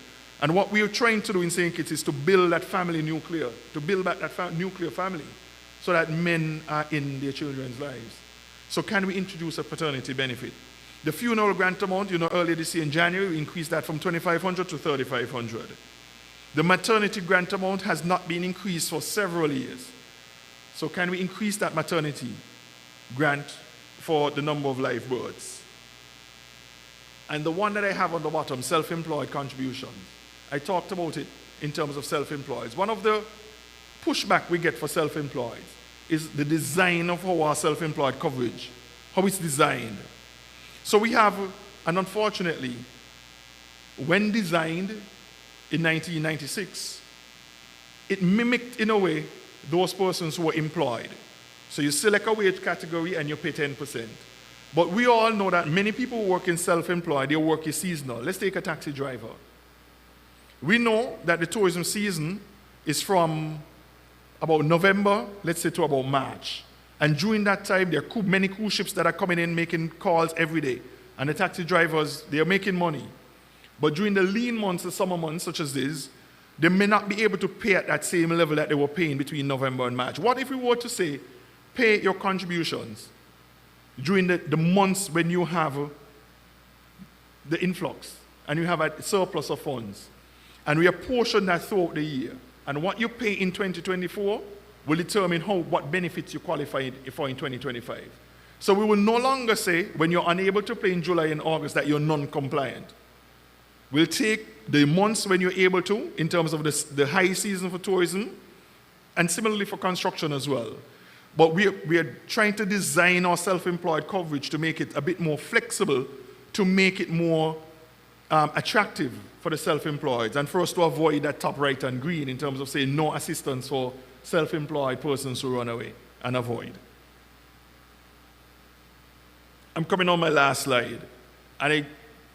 And what we are trying to do in St. Kitts is to build that family nuclear, to build back that nuclear family so that men are in their children's lives. So can we introduce a paternity benefit? The funeral grant amount, earlier this year in January, we increased that from $2,500 to $3,500. The maternity grant amount has not been increased for several years. So can we increase that maternity grant for the number of live births? And the one that I have on the bottom, self-employed contributions, I talked about it in terms of self-employed. One of the pushback we get for self-employed is the design of our self-employed coverage, how it's designed. So we have, and unfortunately, when designed in 1996, it mimicked in a way those persons who were employed. So you select a wage category and you pay 10%. But we all know that many people who work in self-employed, their work is seasonal. Let's take a taxi driver. We know that the tourism season is from about November, let's say, to about March. And during that time, there are many cruise ships that are coming in, making calls every day. And the taxi drivers, they are making money. But during the lean months, the summer months, such as this, they may not be able to pay at that same level that they were paying between November and March. What if we were to say, pay your contributions during the months when you have the influx and you have a surplus of funds, and we apportion that throughout the year, and what you pay in 2024 will determine what benefits you qualify for in 2025. So we will no longer say when you're unable to pay in July and August that you're non-compliant. We'll take the months when you're able to, in terms of the high season for tourism, and similarly for construction as well. But we are trying to design our self-employed coverage to make it a bit more flexible, to make it more attractive for the self-employed, and for us to avoid that top right and green in terms of saying no assistance for self-employed persons who run away and avoid. I'm coming on my last slide, and I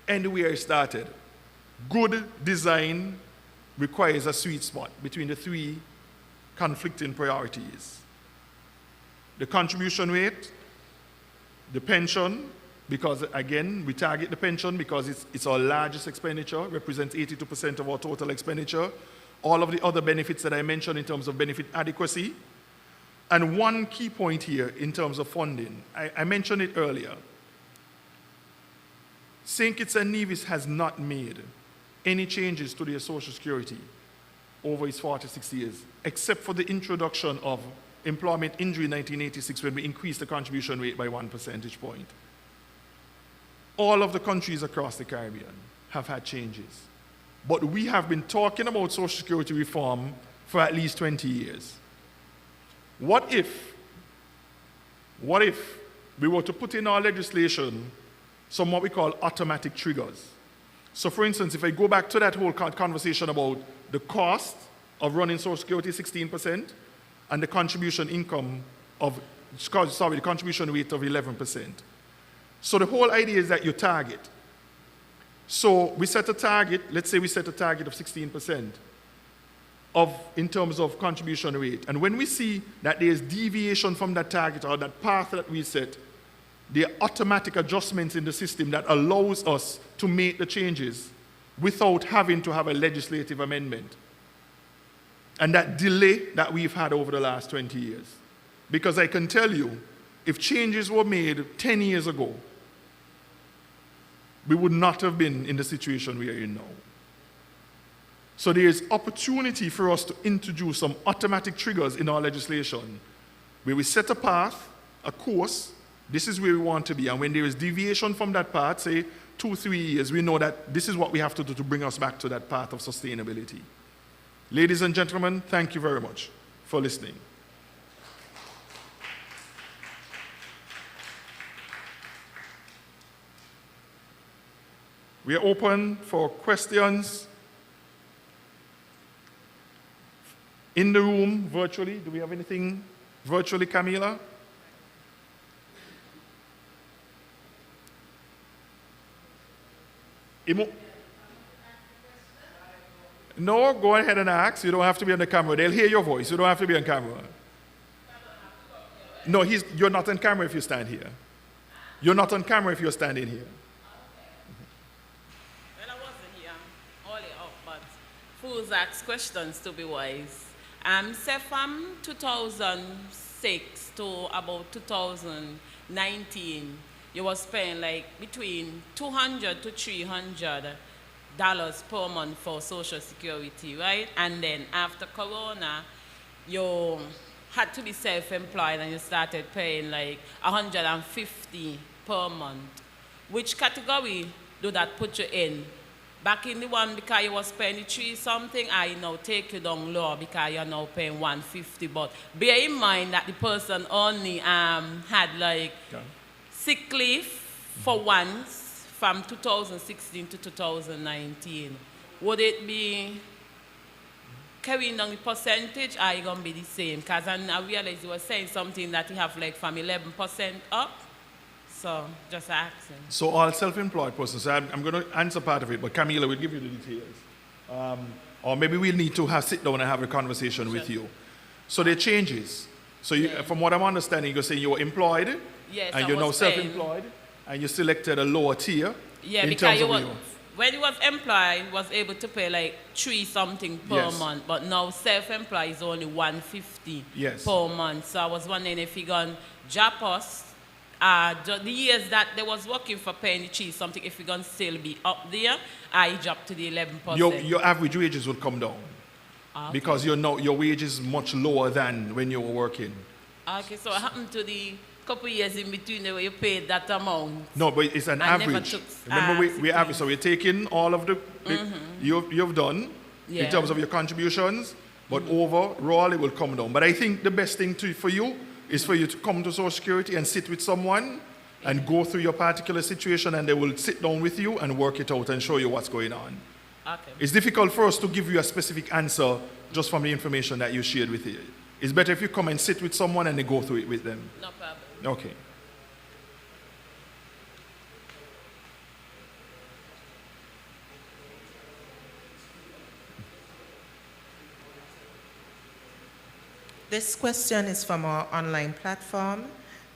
end where I started. Good design requires a sweet spot between the three conflicting priorities: the contribution rate, the pension, because again, we target the pension because it's our largest expenditure, represents 82% of our total expenditure, all of the other benefits that I mentioned in terms of benefit adequacy. And one key point here in terms of funding, I mentioned it earlier. St. Kitts and Nevis has not made any changes to their Social Security over its 46 years, except for the introduction of employment injury in 1986 when we increased the contribution rate by 1 percentage point. All of the countries across the Caribbean have had changes. But we have been talking about Social Security reform for at least 20 years. What if we were to put in our legislation some what we call automatic triggers? So for instance, if I go back to that whole conversation about the cost of running Social Security 16% and the contribution income of, the contribution rate of 11%. So the whole idea is that you target. So we set a target, let's say we set a target of 16% in terms of contribution rate. And when we see that there is deviation from that target or that path that we set, there are automatic adjustments in the system that allows us to make the changes without having to have a legislative amendment. And that delay that we've had over the last 20 years. Because I can tell you, if changes were made 10 years ago, we would not have been in the situation we are in now. So there is opportunity for us to introduce some automatic triggers in our legislation where we set a path, a course, this is where we want to be. And when there is deviation from that path, say 2-3 years, we know that this is what we have to do to bring us back to that path of sustainability. Ladies and gentlemen, thank you very much for listening. We are open for questions in the room, virtually. Do we have anything virtually, Camila? No, go ahead and ask. You don't have to be on the camera. They'll hear your voice. You don't have to be on camera. No, you're not on camera if you stand here. You're not on camera if you're standing here.
Well, I wasn't here. Only up, but fools ask questions to be wise. Say from 2006 to about 2019, you was paying like between $200 to $300 per month for Social Security, right? And then after Corona, you had to be self-employed and you started paying like $150 per month. Which category do that put you in? Back in the one because you was paying $3 something, I now take you down lower because you're now paying $150. But bear in mind that the person only had like sick leave for once from 2016 to 2019. Would it be carrying on the percentage, or are you going to be the same? Because I realized you were saying something that you have like from 11% up. So just asking.
So all self-employed persons, I'm going to answer part of it, but Camila will give you the details. Or maybe we'll need to sit down and have a conversation with you. So there are changes. So from what I'm understanding, you're saying you're employed,
yes,
and you're now self-employed, and you selected a lower tier.
Yeah, because when you was employed, you was able to pay like $3 something per month, but now self-employed is only $150 per month. So I was wondering if you're going to drop us the years that they was working for paying the $3 something, if you're going to still be up there, I drop to the 11%.
Your average wages will come down. Okay. Because your wage is much lower than when you were working.
Okay, so what happened to the couple years in between where you paid that amount?
No, but it's an average. Remember, we average. So we're taking all of the you've done in terms of your contributions, but overall it will come down. But I think the best thing for you is for you to come to Social Security and sit with someone and go through your particular situation, and they will sit down with you and work it out and show you what's going on.
Okay.
It's difficult for us to give you a specific answer just from the information that you shared with you. It's better if you come and sit with someone and they go through it with them.
No problem.
Okay.
This question is from our online platform.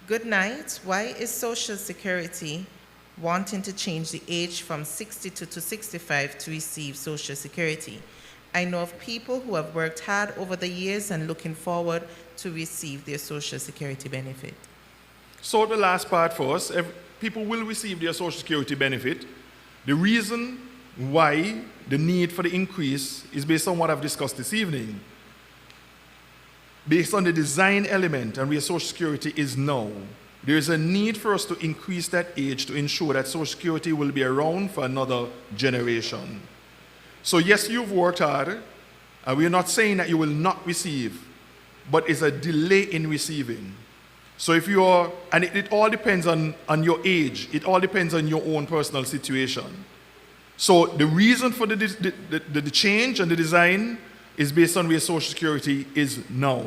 Good night. Why is Social Security wanting to change the age from 62 to 65 to receive Social Security? I know of people who have worked hard over the years and looking forward to receive their Social Security benefit.
So the last part for us, people will receive their Social Security benefit. The reason why the need for the increase is based on what I've discussed this evening. Based on the design element and where Social Security is now, there is a need for us to increase that age to ensure that Social Security will be around for another generation. So yes, you've worked hard, and we're not saying that you will not receive but it's a delay in receiving. So if you're, and it all depends on your age, it all depends on your own personal situation. So the reason for the change and the design is based on where Social Security is now.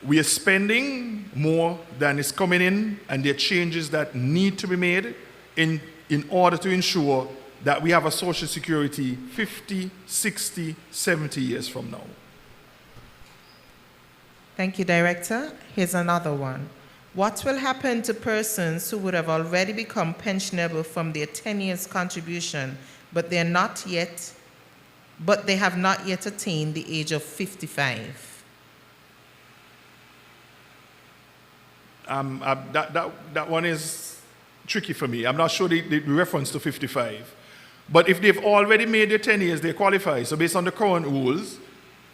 We are spending more than is coming in, and there are changes that need to be made in order to ensure that we have a Social Security 50, 60, 70 years from now.
Thank you, Director. Here's another one. What will happen to persons who would have already become pensionable from their 10 years contribution, but they have not yet attained the age of 55?
That one is tricky for me. I'm not sure the reference to 55. But if they've already made their 10 years, they qualify. So based on the current rules,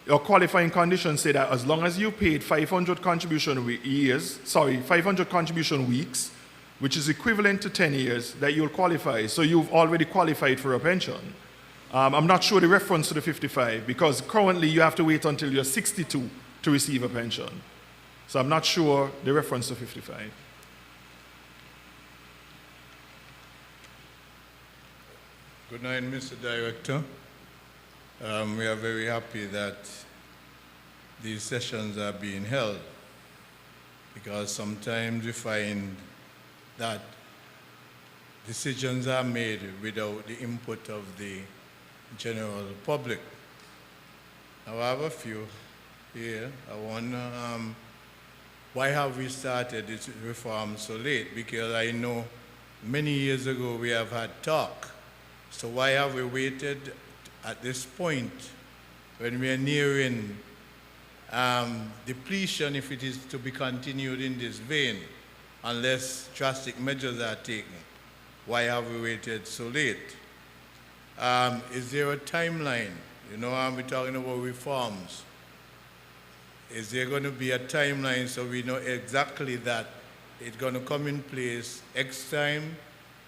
your qualifying conditions say that as long as you paid 500 contribution weeks, which is equivalent to 10 years, that you'll qualify. So you've already qualified for a pension. I'm not sure the reference to the 55, because currently you have to wait until you're 62 to receive a pension. So I'm not sure the reference to 55.
Good night, Mr. Director. We are very happy that these sessions are being held, because sometimes we find that decisions are made without the input of the general public. Now, I have a few here. I wonder, why have we started this reform so late? Because I know many years ago we have had talk. So why have we waited at this point when we are nearing depletion, if it is to be continued in this vein, unless drastic measures are taken? Why have we waited so late? Is there a timeline? You know, we're talking about reforms. Is there going to be a timeline so we know exactly that it's going to come in place X time,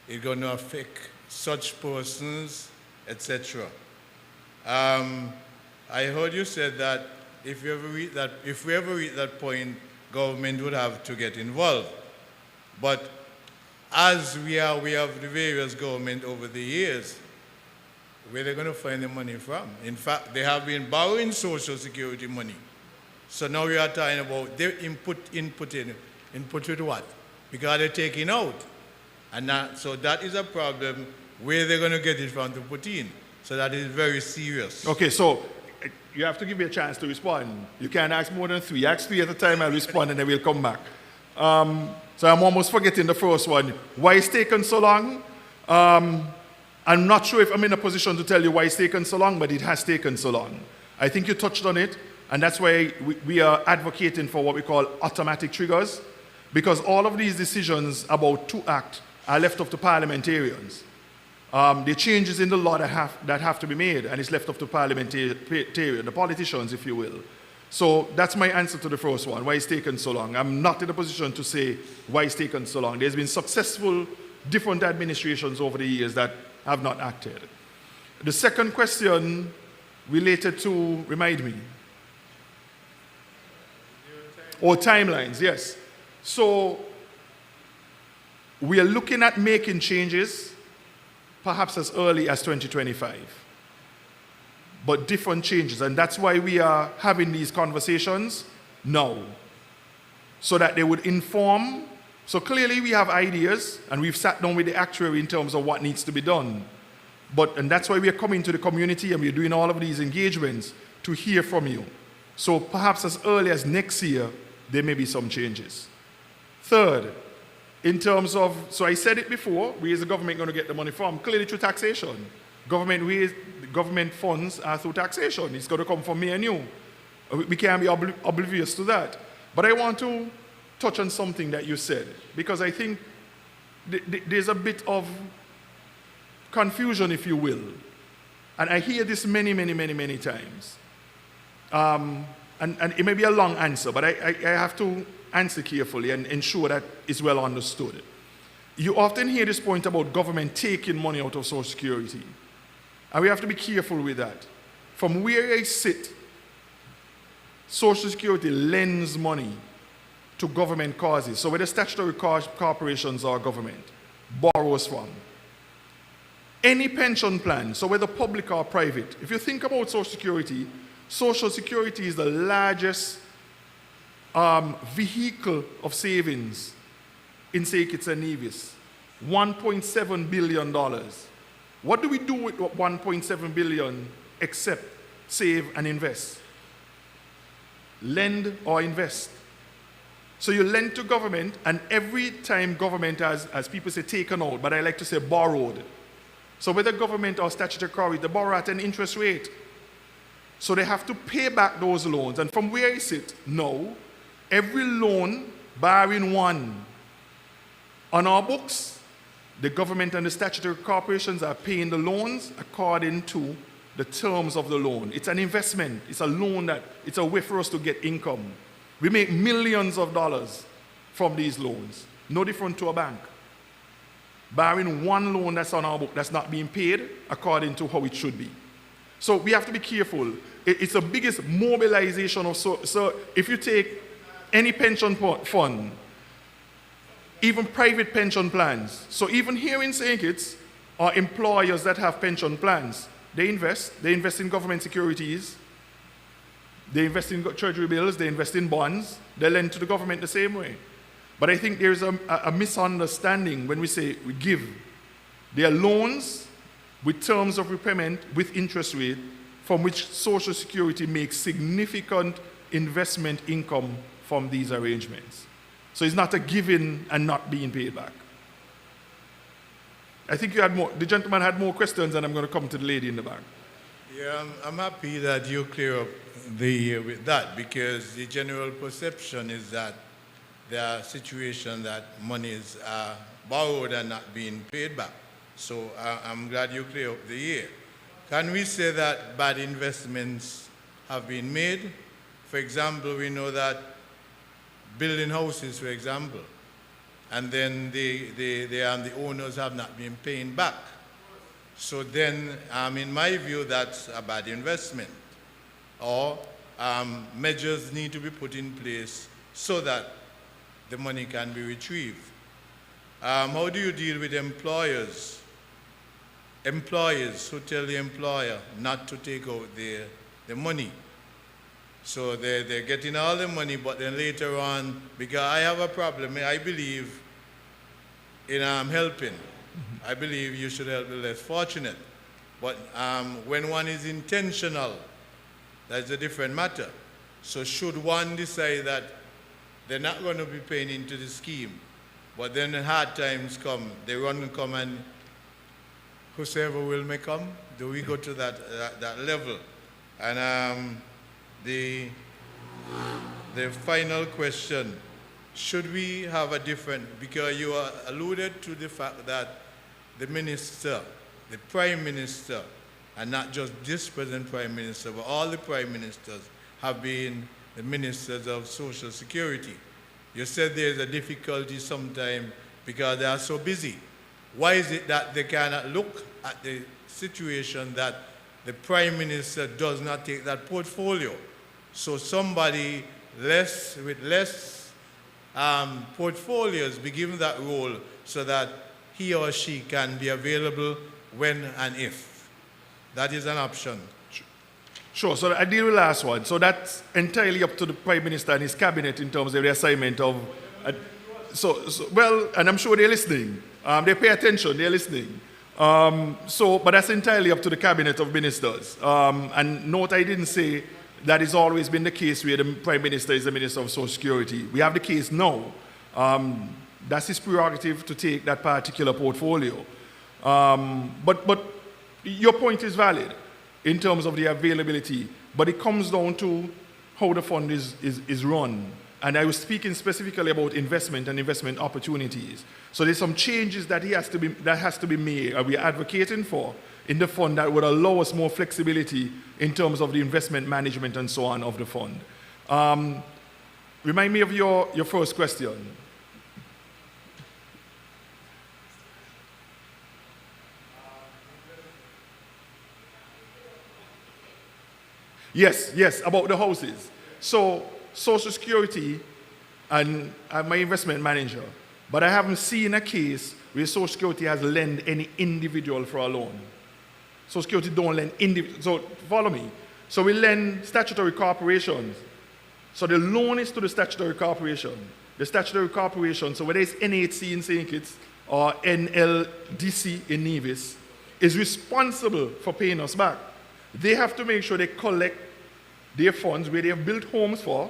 it's going to affect such persons, etc.? I heard you said that if we ever reach that point, government would have to get involved. But as we have the various government over the years, where are they going to find the money from? In fact, they have been borrowing Social Security money. So now we are talking about their input with what? Because they're taking out. And so that is a problem, where they're going to get it from to put in. So that is very serious.
Okay, so you have to give me a chance to respond. You can't ask more than 3. Ask 3 at a time, I'll respond, and then we'll come back. So I'm almost forgetting the first one. Why it's taken so long? I'm not sure if I'm in a position to tell you why it's taken so long, but it has taken so long. I think you touched on it, and that's why we are advocating for what we call automatic triggers, because all of these decisions about to act are left up to parliamentarians. The changes in the law that have to be made, and it's left up to parliamentarians, the politicians, if you will. So that's my answer to the first one, why it's taken so long. I'm not in a position to say why it's taken so long. There's been successful different administrations over the years that have not acted. The second question related to, remind me. Or timelines, yes. So we are looking at making changes perhaps as early as 2025, but different changes, and that's why we are having these conversations now, so that they would inform. So clearly we have ideas, and we've sat down with the actuary in terms of what needs to be done, and that's why we are coming to the community, and we're doing all of these engagements to hear from you. So perhaps as early as next year, there may be some changes. Third, in terms of, so I said it before, where is the government going to get the money from? Clearly through taxation. Government funds are through taxation. It's going to come from me and you. We can't be oblivious to that. But I want to touch on something that you said, because I think there's a bit of confusion, if you will. And I hear this many times. And it may be a long answer, but I have to answer carefully and ensure that it's well understood. You often hear this point about government taking money out of Social Security. And we have to be careful with that. From where I sit, Social Security lends money to government causes. So whether statutory corporations or government borrows from. Any pension plan, so whether public or private, if you think about Social Security is the largest vehicle of savings in St. Kitts and Nevis. $1.7 billion. What do we do with $1.7 billion except save and invest? Lend or invest. So you lend to government, and every time government has, as people say, taken out, but I like to say borrowed. So whether government or statutory corporate, they borrow at an interest rate. So they have to pay back those loans. And from where is it? No. Every loan, barring one, on our books, the government and the statutory corporations are paying the loans according to the terms of the loan. It's an investment. It's a loan it's a way for us to get income. We make millions of dollars from these loans. No different to a bank. Barring one loan that's on our book that's not being paid according to how it should be. So we have to be careful. It's the biggest mobilization of so if you take any pension fund, even private pension plans. So even here in St. Kitts, are employers that have pension plans. They invest in government securities, they invest in treasury bills, they invest in bonds, they lend to the government the same way. But I think there's a misunderstanding when we say we give. They are loans with terms of repayment with interest rate from which Social Security makes significant investment income from these arrangements. So it's not a giving and not being paid back. I think the gentleman had more questions, and I'm going to come to the lady in the back.
Yeah, I'm happy that you clear up with that, because the general perception is that there are situations that money is borrowed and not being paid back. So I'm glad you clear up the year. Can we say that bad investments have been made? For example, we know that building houses, for example, and then the owners have not been paying back. So then, in my view, that's a bad investment. Or measures need to be put in place so that the money can be retrieved. How do you deal with employers? Employers who tell the employer not to take out the money. So they're getting all the money, but then later on, because I have a problem, I believe in helping. Mm-hmm. I believe you should help the less fortunate. But when one is intentional, that's a different matter. So should one decide that they're not going to be paying into the scheme, but then when hard times come, they run and come, and whosoever will may come? Do we go to that level? And the final question, should we have a different, because you alluded to the fact that the minister, the prime minister, and not just this present prime minister, but all the prime ministers have been the ministers of Social Security. You said there's a difficulty sometimes because they are so busy. Why is it that they cannot look at the situation that the prime minister does not take that portfolio? So somebody with less portfolios be given that role so that he or she can be available when and if. That is an option.
Sure, so I deal with the last one. So that's entirely up to the Prime Minister and his cabinet in terms of the assignment of... well, and I'm sure they're listening. They pay attention, they're listening. But that's entirely up to the cabinet of ministers. And note, I didn't say that has always been the case where the Prime Minister is the Minister of Social Security. We have the case now. That's his prerogative to take that particular portfolio. But your point is valid in terms of the availability, but it comes down to how the fund is run. And I was speaking specifically about investment and investment opportunities. So there's some changes that has to be made, we're advocating for in the fund that would allow us more flexibility in terms of the investment management and so on of the fund. Remind me of your first question. Yes, about the houses. So Social Security, and I'm my investment manager, but I haven't seen a case where Social Security has lent any individual for a loan. Social Security don't lend individual. So follow me. So we lend statutory corporations. So the loan is to the statutory corporation. The statutory corporation, so whether it's NHC in St. Kitts or NLDC in Nevis, is responsible for paying us back. They have to make sure they collect their funds where they have built homes for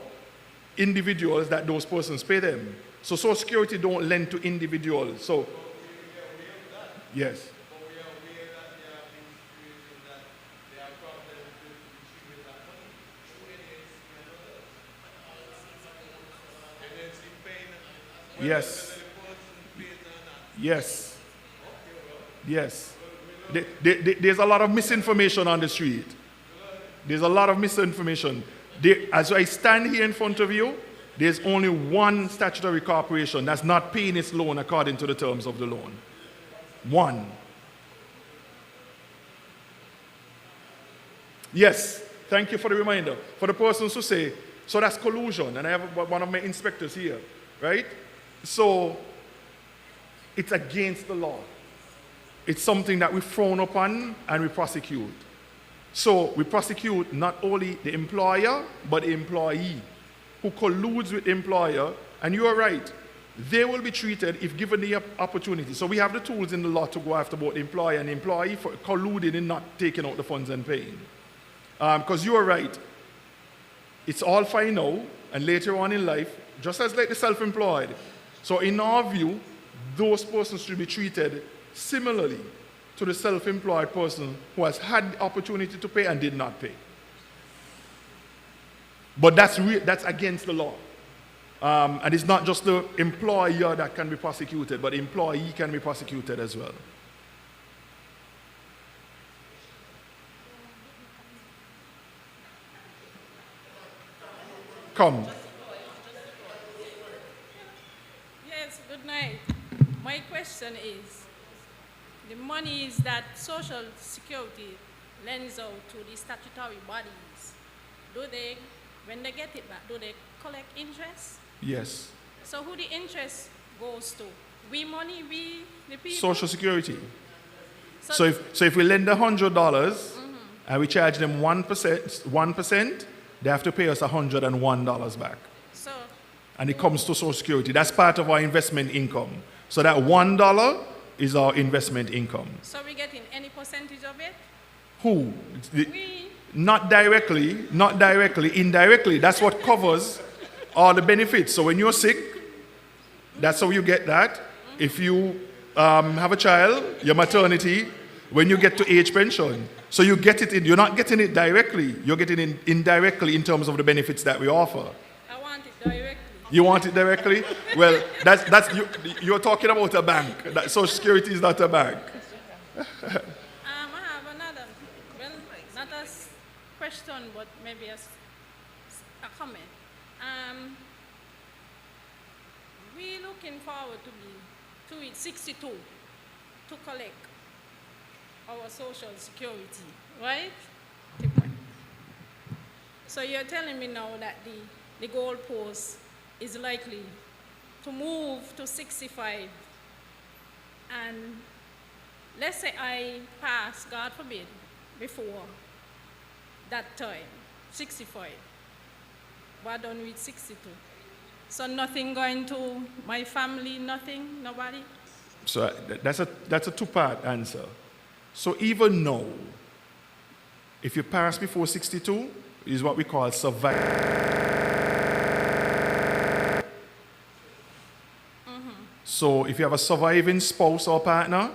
individuals that those persons pay them. So Social Security don't lend to individuals. So, yes. Yes. Yes. Yes. There's a lot of misinformation on the street. There's a lot of misinformation. As I stand here in front of you, there's only one statutory corporation that's not paying its loan according to the terms of the loan. One. Yes. Thank you for the reminder. For the persons who say, so that's collusion, and I have one of my inspectors here, right? So it's against the law. It's something that we frown upon and we prosecute. So we prosecute not only the employer, but the employee who colludes with the employer. And you are right, they will be treated if given the opportunity. So we have the tools in the law to go after both the employer and the employee for colluding and not taking out the funds and paying. Because you are right, it's all fine now, and later on in life, just as like the self-employed. So in our view, those persons should be treated similarly to the self-employed person who has had the opportunity to pay and did not pay. But that's against the law. And it's not just the employer that can be prosecuted, but the employee can be prosecuted as well. Come.
Yes, good night. My question is, the monies that Social Security lends out to the statutory bodies, when they get it back, do they collect interest?
Yes.
So who the interest goes to? We money, we the people?
Social Security. So if we lend $100 and we charge them 1%, they have to pay us $101 back.
So,
and it comes to Social Security. That's part of our investment income. So that $1 is our investment income.
so we getting any percentage of it?
Who?
We.
Not directly, indirectly. That's what covers all the benefits. So when you're sick, that's how you get that. If you have a child, your maternity, when you get to age pension. So you get it in, you're not getting it directly, you're getting it indirectly in terms of the benefits that we offer.
I want it directly.
You want it directly? Well, you're talking about a bank. Social Security is not a bank.
I have another, well, not a question, but maybe a comment. We looking forward to it 62 to collect our Social Security, right? So you're telling me now that the goalpost is likely to move to 65, and let's say I pass, God forbid, before that time, 65, we're done with 62. So nothing going to my family, nothing, nobody?
So that's a two-part answer. So even now, if you pass before 62, is what we call survival. So if you have a surviving spouse or partner,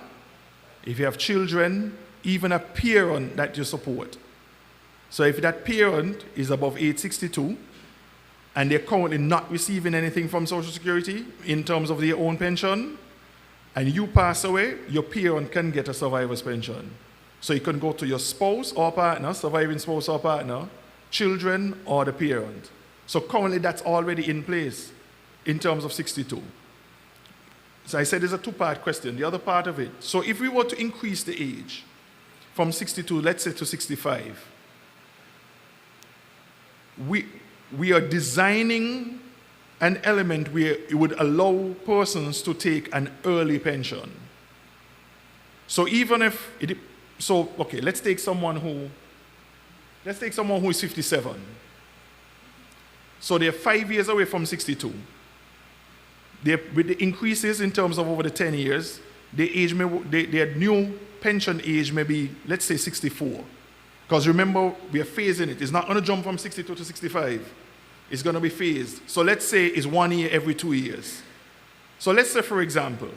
if you have children, even a parent that you support. So if that parent is above age 62, and they're currently not receiving anything from Social Security in terms of their own pension, and you pass away, your parent can get a survivor's pension. So you can go to your spouse or partner, surviving spouse or partner, children, or the parent. So currently that's already in place in terms of 62. So I said there's a two-part question. The other part of it, so if we were to increase the age from 62, let's say to 65, we are designing an element where it would allow persons to take an early pension. So even if okay, let's take someone who is 57. So they're 5 years away from 62. With the increases in terms of over the 10 years, their new pension age may be, let's say, 64. Because remember, we are phasing it. It's not going to jump from 62 to 65. It's going to be phased. So let's say it's 1 year every 2 years. So let's say, for example,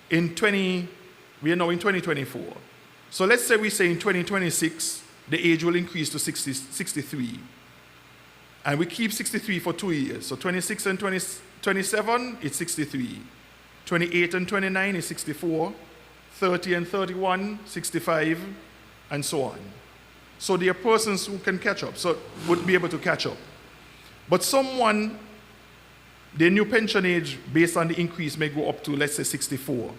we are now in 2024. So let's say we say in 2026, the age will increase to 63. And we keep 63 for 2 years. So 26 and 27, it's 63. 28 and 29 is 64. 30 and 31, 65, and so on. So there are persons who can catch up, so would be able to catch up. But someone, their new pension age based on the increase may go up to, let's say, 64.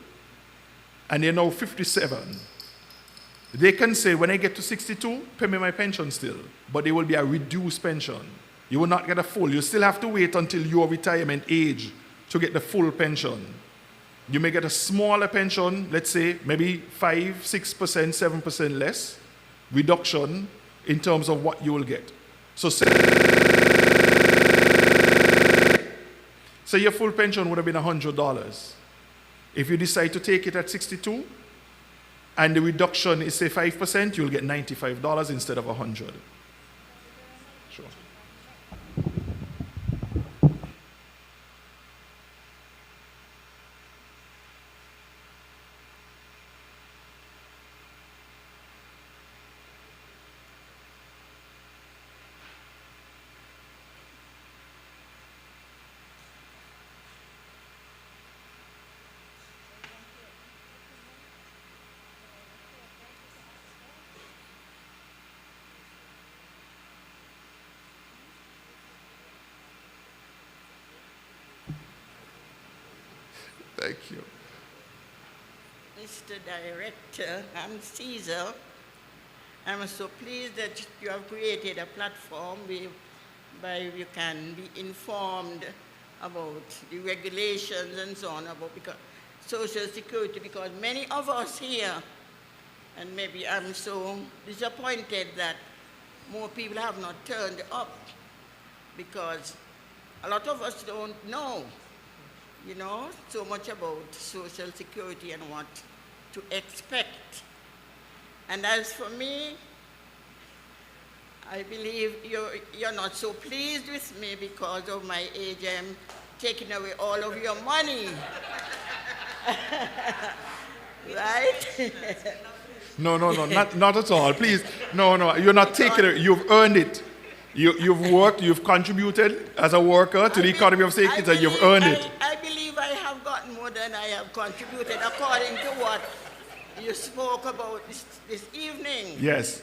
And they're now 57. They can say, when I get to 62, pay me my pension still. But there will be a reduced pension. You will not get a full. You still have to wait until your retirement age to get the full pension. You may get a smaller pension, let's say maybe 5, 6%, 7% less reduction in terms of what you will get. So say your full pension would have been $100. If you decide to take it at 62 and the reduction is say 5%, you'll get $95 instead of $100. Sure. Thank you.
Mr. Director, I'm Caesar. I'm so pleased that you have created a platform where you can be informed about the regulations and so on about Social Security, because many of us here, and maybe I'm so disappointed that more people have not turned up, because a lot of us don't know, so much about Social Security and what to expect. And as for me, I believe you're not so pleased with me because of my age. I'm taking away all of your money. Right?
No, not at all. Please, no, you're not taking it. You've earned it. You've worked, you've contributed as a worker to the economy of St. Kitts, and you've earned it.
I believe I have gotten more than I have contributed according to what you spoke about this evening.
Yes.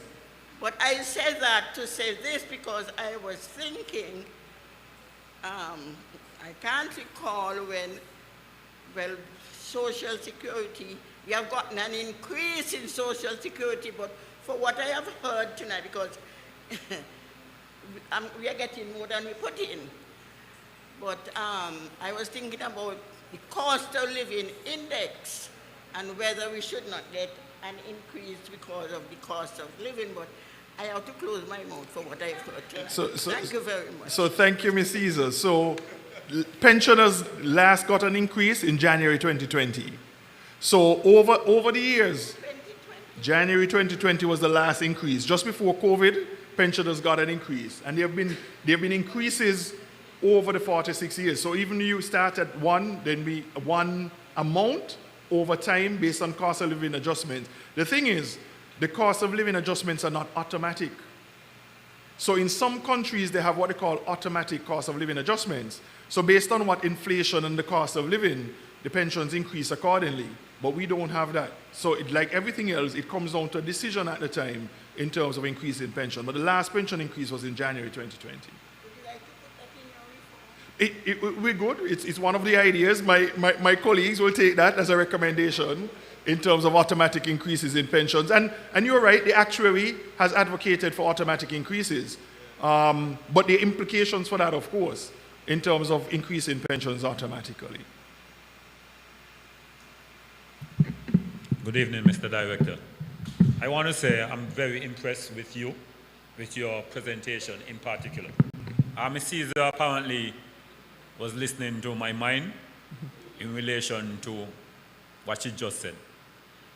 But I said that to say this because I was thinking, I can't recall when, Social Security, we have gotten an increase in Social Security, but for what I have heard tonight, because we are getting more than we put in. But I was thinking about the cost of living index and whether we should not get an increase because of the cost of living, but I have to close my mouth for what I've heard tonight. Thank you very much.
So thank you, Ms. Caesar. So pensioners last got an increase in January 2020. So over the years,
2020.
January 2020 was the last increase. Just before COVID, pensioners got an increase. And there have been increases over the 46 years. So even you start at one, then be one amount over time based on cost of living adjustments. The thing is, the cost of living adjustments are not automatic. So in some countries, they have what they call automatic cost of living adjustments. So based on what inflation and the cost of living, the pensions increase accordingly. But we don't have that. So like everything else, it comes down to a decision at the time in terms of increasing pension. But the last pension increase was in January 2020.
Would you like to put that in your report?
We're good. It's one of the ideas. My colleagues will take that as a recommendation in terms of automatic increases in pensions. And you're right, the actuary has advocated for automatic increases. But the implications for that, of course, in terms of increasing pensions automatically.
Good evening, Mr. Director. I want to say I'm very impressed with you, with your presentation in particular. Ms. Caesar apparently was listening to my mind in relation to what she just said.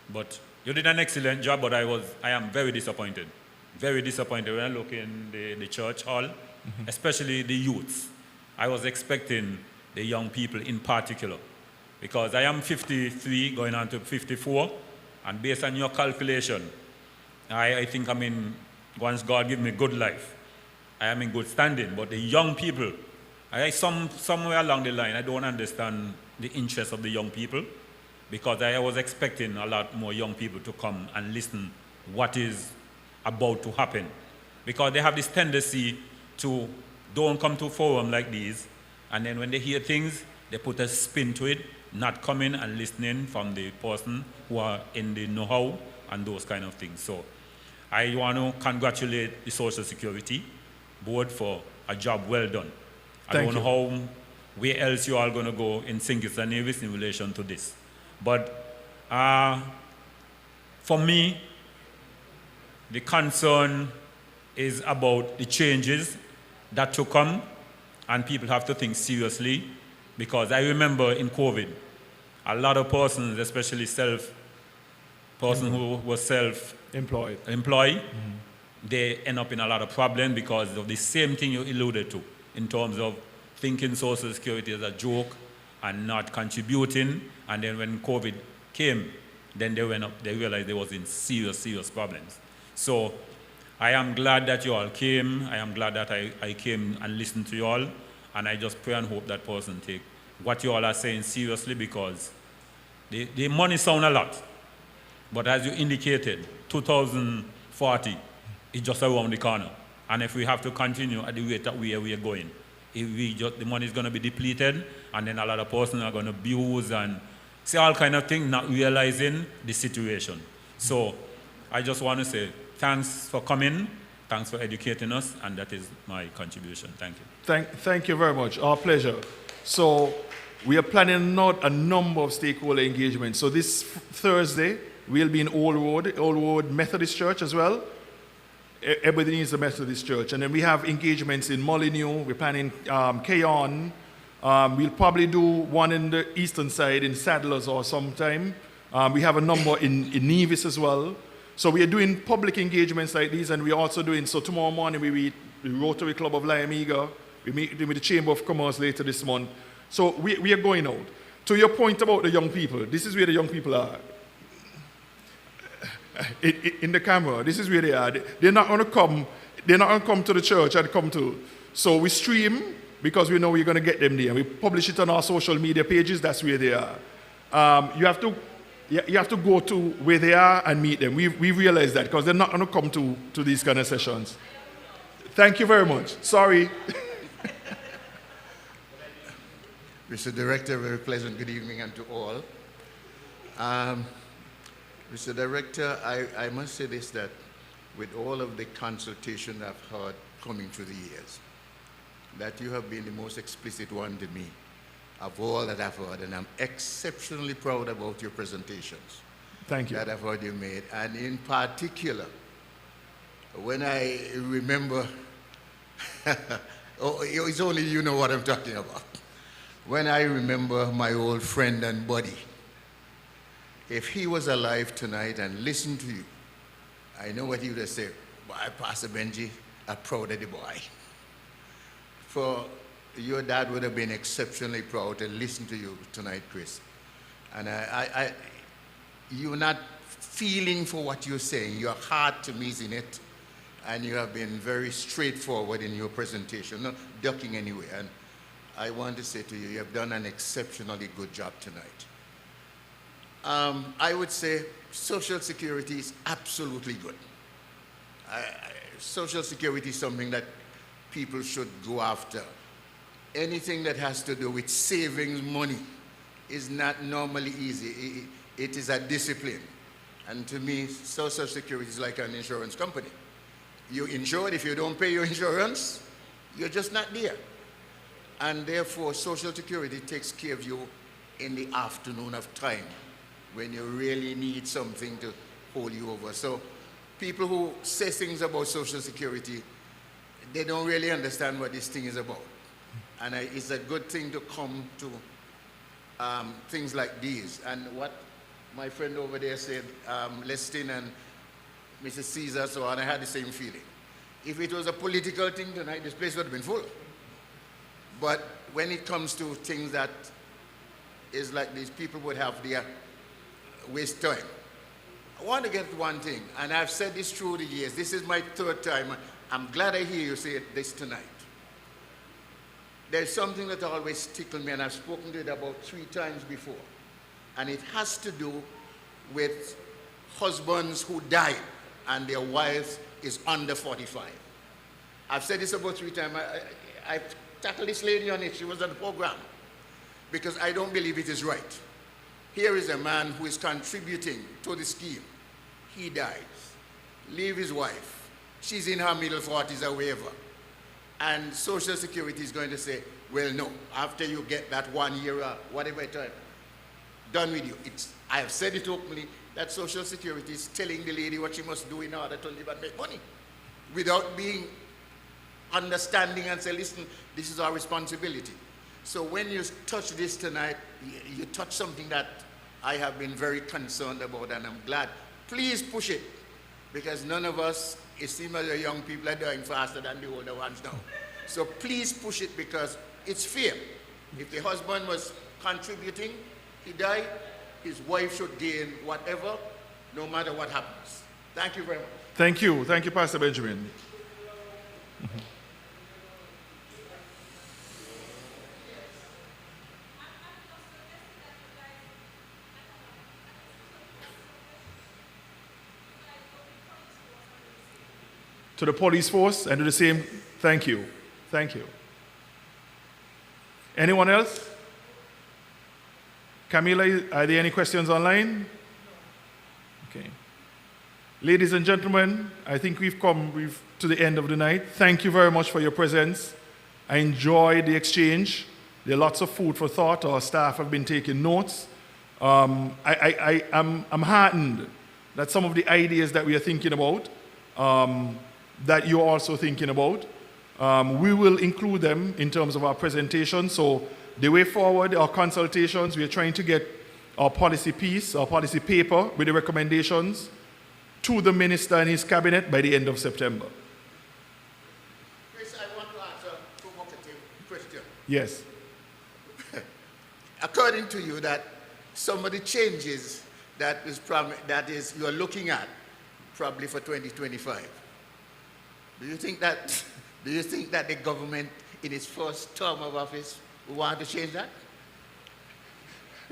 But you did an excellent job, but I am very disappointed. Very disappointed when I look in the church hall, especially the youths. I was expecting the young people in particular, because I am 53 going on to 54, and based on your calculation, I think I'm in, once God give me good life, I am in good standing. But the young people, somewhere along the line, I don't understand the interest of the young people, because I was expecting a lot more young people to come and listen what is about to happen. Because they have this tendency to don't come to a forum like these, and then when they hear things, they put a spin to it, not coming and listening from the person who are in the know-how and those kind of things. So I want to congratulate the Social Security Board for a job well done. I don't know how, where else you are going to go in St. Kitts and Nevis in relation to this. But for me, the concern is about the changes that to come, and people have to think seriously, because I remember in COVID, a lot of persons, especially who was self-employed, they end up in a lot of problems because of the same thing you alluded to, in terms of thinking Social Security as a joke and not contributing, and then when COVID came, then they realized they was in serious, serious problems. So I am glad that you all came. I am glad that I came and listened to you all, and I just pray and hope that person take what you all are saying seriously, because the money sound a lot, but as you indicated, 2040 is just around the corner, and if we have to continue at the rate that we are going, the money is going to be depleted, and then a lot of persons are going to abuse and say all kind of things, not realizing the situation. So I just want to say thanks for coming, thanks for educating us, and that is my contribution. Thank you.
Thank you very much. Our pleasure. So we are planning out a number of stakeholder engagements. So this Thursday, we'll be in Old Road Methodist Church as well. Everybody needs a Methodist Church. And then we have engagements in Molyneux. We're planning Keyon. We'll probably do one in the eastern side in Saddlers or sometime. We have a number in Nevis as well. So we are doing public engagements like these, and we're also doing, so tomorrow morning we meet the Rotary Club of Lyamega. We meet with the Chamber of Commerce later this month. So we are going out. To your point about the young people, this is where the young people are. In the camera, this is where they are. They're not going to come to the church and come to. So we stream, because we know we're going to get them there. We publish it on our social media pages. That's where they are. You have to go to where they are and meet them. We realize that, because they're not going to come to these kind of sessions. Thank you very much. Sorry.
Mr. Director, very pleasant good evening unto all. Mr. Director, I must say this, that with all of the consultation I've heard coming through the years, that you have been the most explicit one to me of all that I've heard, and I'm exceptionally proud about your presentations.
Thank you.
That I've heard you made, and in particular, when I remember, it's only you know what I'm talking about. When I remember my old friend and buddy, if he was alive tonight and listened to you, I know what he would have said. Boy, Pastor Benji, I'm proud of the boy. For your dad would have been exceptionally proud to listen to you tonight, Chris. And you're not feeling for what you're saying. Your heart to me is in it. And you have been very straightforward in your presentation, not ducking anywhere. And I want to say to you, you have done an exceptionally good job tonight. I would say Social Security is absolutely good. Social Security is something that people should go after. Anything that has to do with saving money is not normally easy. It is a discipline. And to me, Social Security is like an insurance company. You're insured. If you don't pay your insurance, you're just not there. And therefore, Social Security takes care of you in the afternoon of time when you really need something to hold you over. So people who say things about Social Security, they don't really understand what this thing is about. And it's a good thing to come to things like these. And what my friend over there said, Lestin and Mrs. Caesar, so on, I had the same feeling. If it was a political thing tonight, this place would have been full. But when it comes to things that is like these, people would have their waste time. I want to get one thing, and I've said this through the years. This is my third time. I'm glad I hear you say this tonight. There's something that always tickled me, and I've spoken to it about 3 times before. And it has to do with husbands who died and their wives is under 45. I've said this about 3 times. I tackled this lady on it. She was on the program. Because I don't believe it is right. Here is a man who is contributing to the scheme. He dies. Leave his wife. She's in her middle 40s or wherever. And Social Security is going to say, well, no, after you get that 1 year or whatever time, done with you. I have said it openly that Social Security is telling the lady what she must do in order to live and make money without being understanding and say, listen, this is our responsibility. So when you touch this tonight, you touch something that I have been very concerned about, and I'm glad. Please push it, because none of us, it seems like the young people are dying faster than the older ones now. So please push it, because it's fair. If the husband was contributing, he died, his wife should gain whatever, no matter what happens. Thank you very much.
Thank you. Thank you, Pastor Benjamin. To the police force and do the same. Thank you. Thank you. Anyone else? Camila, are there any questions online? Okay. Ladies and gentlemen, I think we've come to the end of the night. Thank you very much for your presence. I enjoyed the exchange. There are lots of food for thought. Our staff have been taking notes. I'm heartened that some of the ideas that we are thinking about, that you're also thinking about, we will include them in terms of our presentation. So the way forward, our consultations, we are trying to get our policy piece, our policy paper with the recommendations to the minister and his cabinet by the end of September.
Chris, I want to ask a provocative question.
Yes.
According to you, that some of the changes that is you're looking at probably for 2025, do you think that the government in its first term of office will want to change that?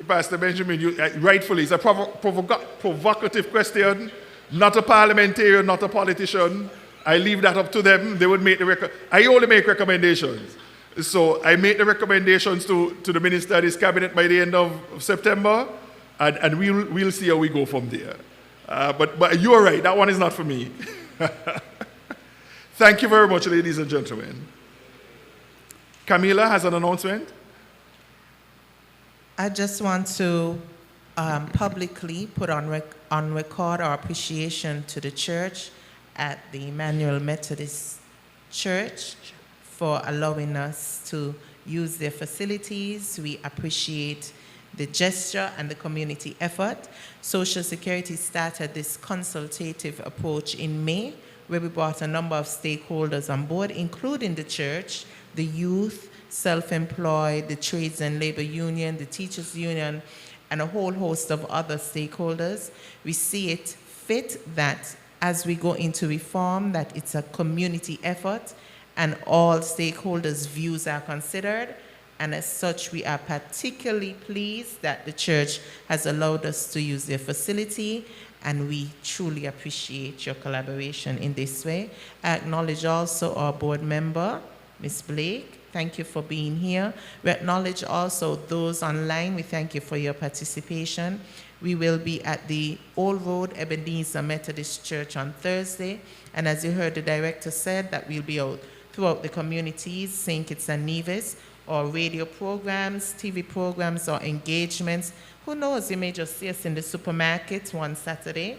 Pastor Benjamin, rightfully, it's a provocative question. Not a parliamentarian, not a politician. I leave that up to them. They would make the I only make recommendations. So I make the recommendations to the minister and his cabinet by the end of September, and we'll see how we go from there. But you're right, that one is not for me. Thank you very much, ladies and gentlemen. Camila has an announcement.
I just want to publicly put on record our appreciation to the church at the Emmanuel Methodist Church for allowing us to use their facilities. We appreciate the gesture and the community effort. Social Security started this consultative approach in May, where we brought a number of stakeholders on board, including the church, the youth, self-employed, the trades and labor union, the teachers union, and a whole host of other stakeholders. We see it fit that as we go into reform, that it's a community effort and all stakeholders' views are considered. And as such, we are particularly pleased that the church has allowed us to use their facility, and we truly appreciate your collaboration in this way. I acknowledge also our board member, Ms. Blake, thank you for being here. We acknowledge also those online. We thank you for your participation. We will be at the Old Road Ebenezer Methodist Church on Thursday. And as you heard the director said, that we'll be out throughout the communities, St. Kitts and Nevis, or radio programs, TV programs, or engagements. Who knows, you may just see us in the supermarket one Saturday,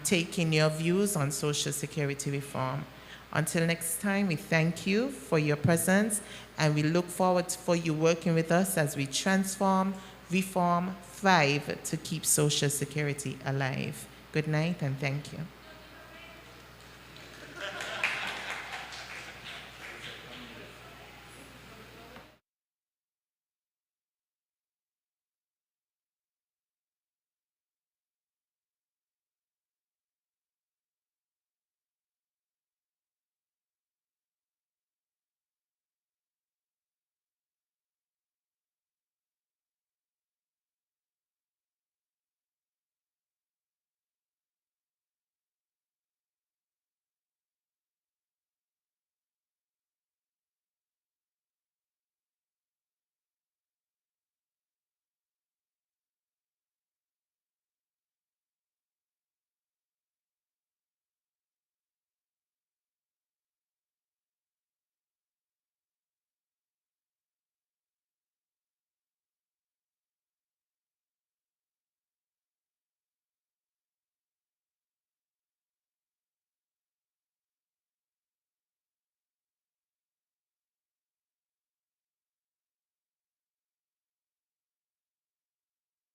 taking your views on Social Security reform. Until next time, we thank you for your presence, and we look forward for you working with us as we transform, reform, thrive to keep Social Security alive. Good night, and thank you.